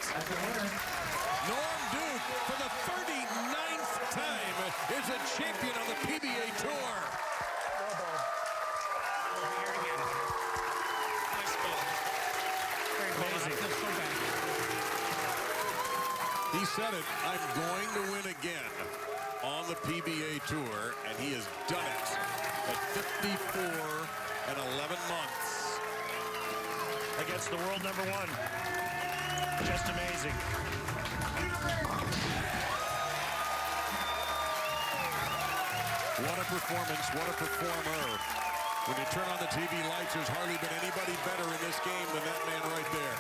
Norm Duke, for the 39th time, is a champion on the PBA Tour. Amazing. He said it, I'm going to win again on the PBA Tour, and he has done it at 54 and 11 months. Against the world number 1. Just amazing. What a performance, what a performer. When you turn on the TV lights, there's hardly been anybody better in this game than that man right there.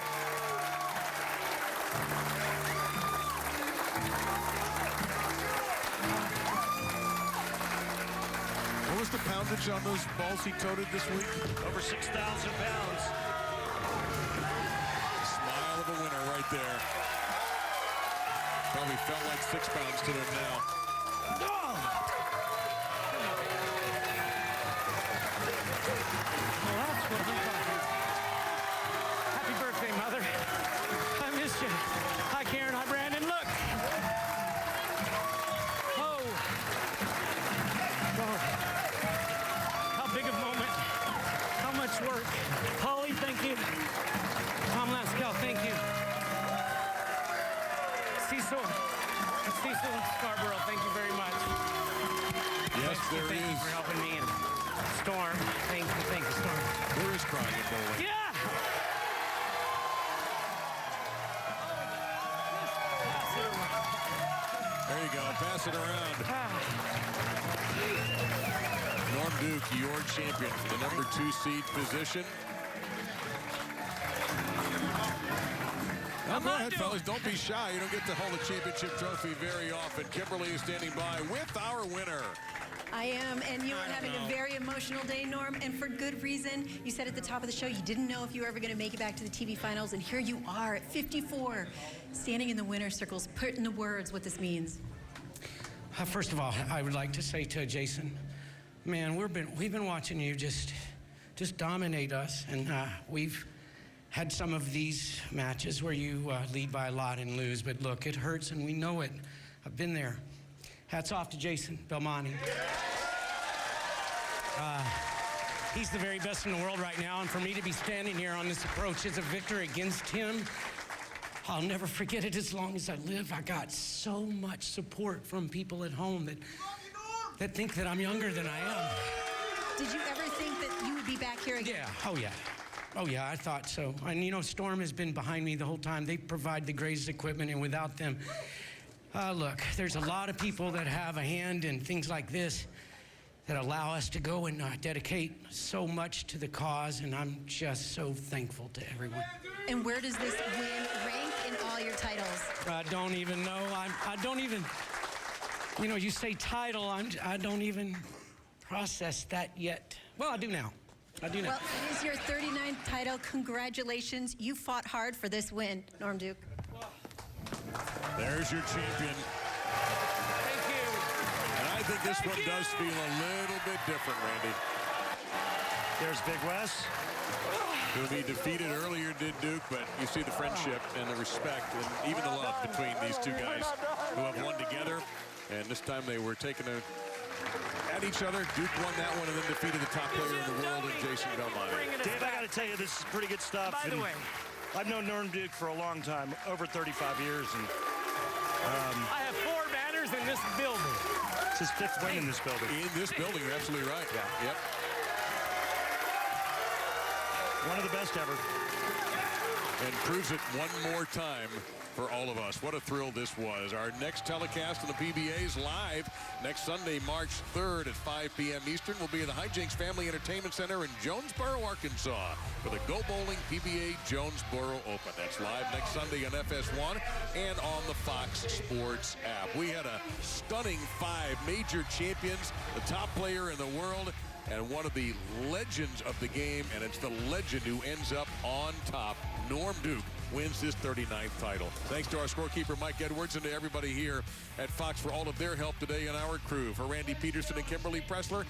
What was the poundage on those balls he toted this week? Over 6,000 pounds. Smile of a winner right there. Probably felt like 6 pounds to him now. Well, that's what I'm talking about. Happy birthday, Mother. I missed you. Hi, Karen. Hi, Brandon. Look. Oh. Oh. How big a moment. How much work. Holly, thank you. Tom Laskell, thank you. Cecil in Scarborough, thank you very much. Yes, there Thank you is. for helping me. And Storm, thank you, Storm. There is crying in bowling. pass it around. Norm Duke, your champion for the number 2 seed position. Now, go ahead, fellas. Don't be shy. You don't get to hold a championship trophy very often. Kimberly is standing by with our winner. I am, and you are having a very emotional day, Norm, and for good reason. You said at the top of the show you didn't know if you were ever going to make it back to the TV finals, and here you are at 54, standing in the winner's circles. Put into words what this means. First of all, I would like to say to Jason, man, we've been watching you just dominate us, and we've had some of these matches where you lead by a lot and lose, but look, it hurts and we know it. I've been there. Hats off to Jason Belmonte. He's the very best in the world right now, and for me to be standing here on this approach is a victory against him. I'll never forget it as long as I live. I got so much support from people at home that think that I'm younger than I am. Did you ever think that you would be back here again? Yeah, oh yeah, I thought so. And you know, Storm has been behind me the whole time. They provide the greatest equipment, and without them, look, there's a lot of people that have a hand in things like this that allow us to go and dedicate so much to the cause, and I'm just so thankful to everyone. And where does this win rank in all your titles? I don't even know. I don't even, you know, you say title, I don't even process that yet. Well, I do now. Well, it is your 39th title. Congratulations. You fought hard for this win, Norm Duke. There's your champion. Thank you. And I think this one does feel a little bit different, Randy. There's Big Wes. Who he defeated earlier did Duke, but you see the friendship and the respect and even the love between these two guys who have won together. And this time they were taking at each other. Duke won that one and then defeated the top player in the world, Jason Belmonte. Dave, I got to tell you, this is pretty good stuff. By the way, I've known Norm Duke for a long time, over 35 years. And I have 4 banners in this building. It's his 5th win in this building. In this building, you're absolutely right. Yeah. Yep. One of the best ever. And proves it one more time for all of us. What a thrill this was. Our next telecast on the PBA is live next Sunday, March 3rd at 5 p.m. Eastern. We'll be at the Hijinks Family Entertainment Center in Jonesboro, Arkansas for the Go Bowling PBA Jonesboro Open. That's live next Sunday on FS1 and on the Fox Sports app. We had a stunning 5 major champions, the top player in the world, and one of the legends of the game, and it's the legend who ends up on top. Norm Duke wins his 39th title. Thanks to our scorekeeper, Mike Edwards, and to everybody here at Fox for all of their help today and our crew. For Randy Peterson and Kimberly Pressler,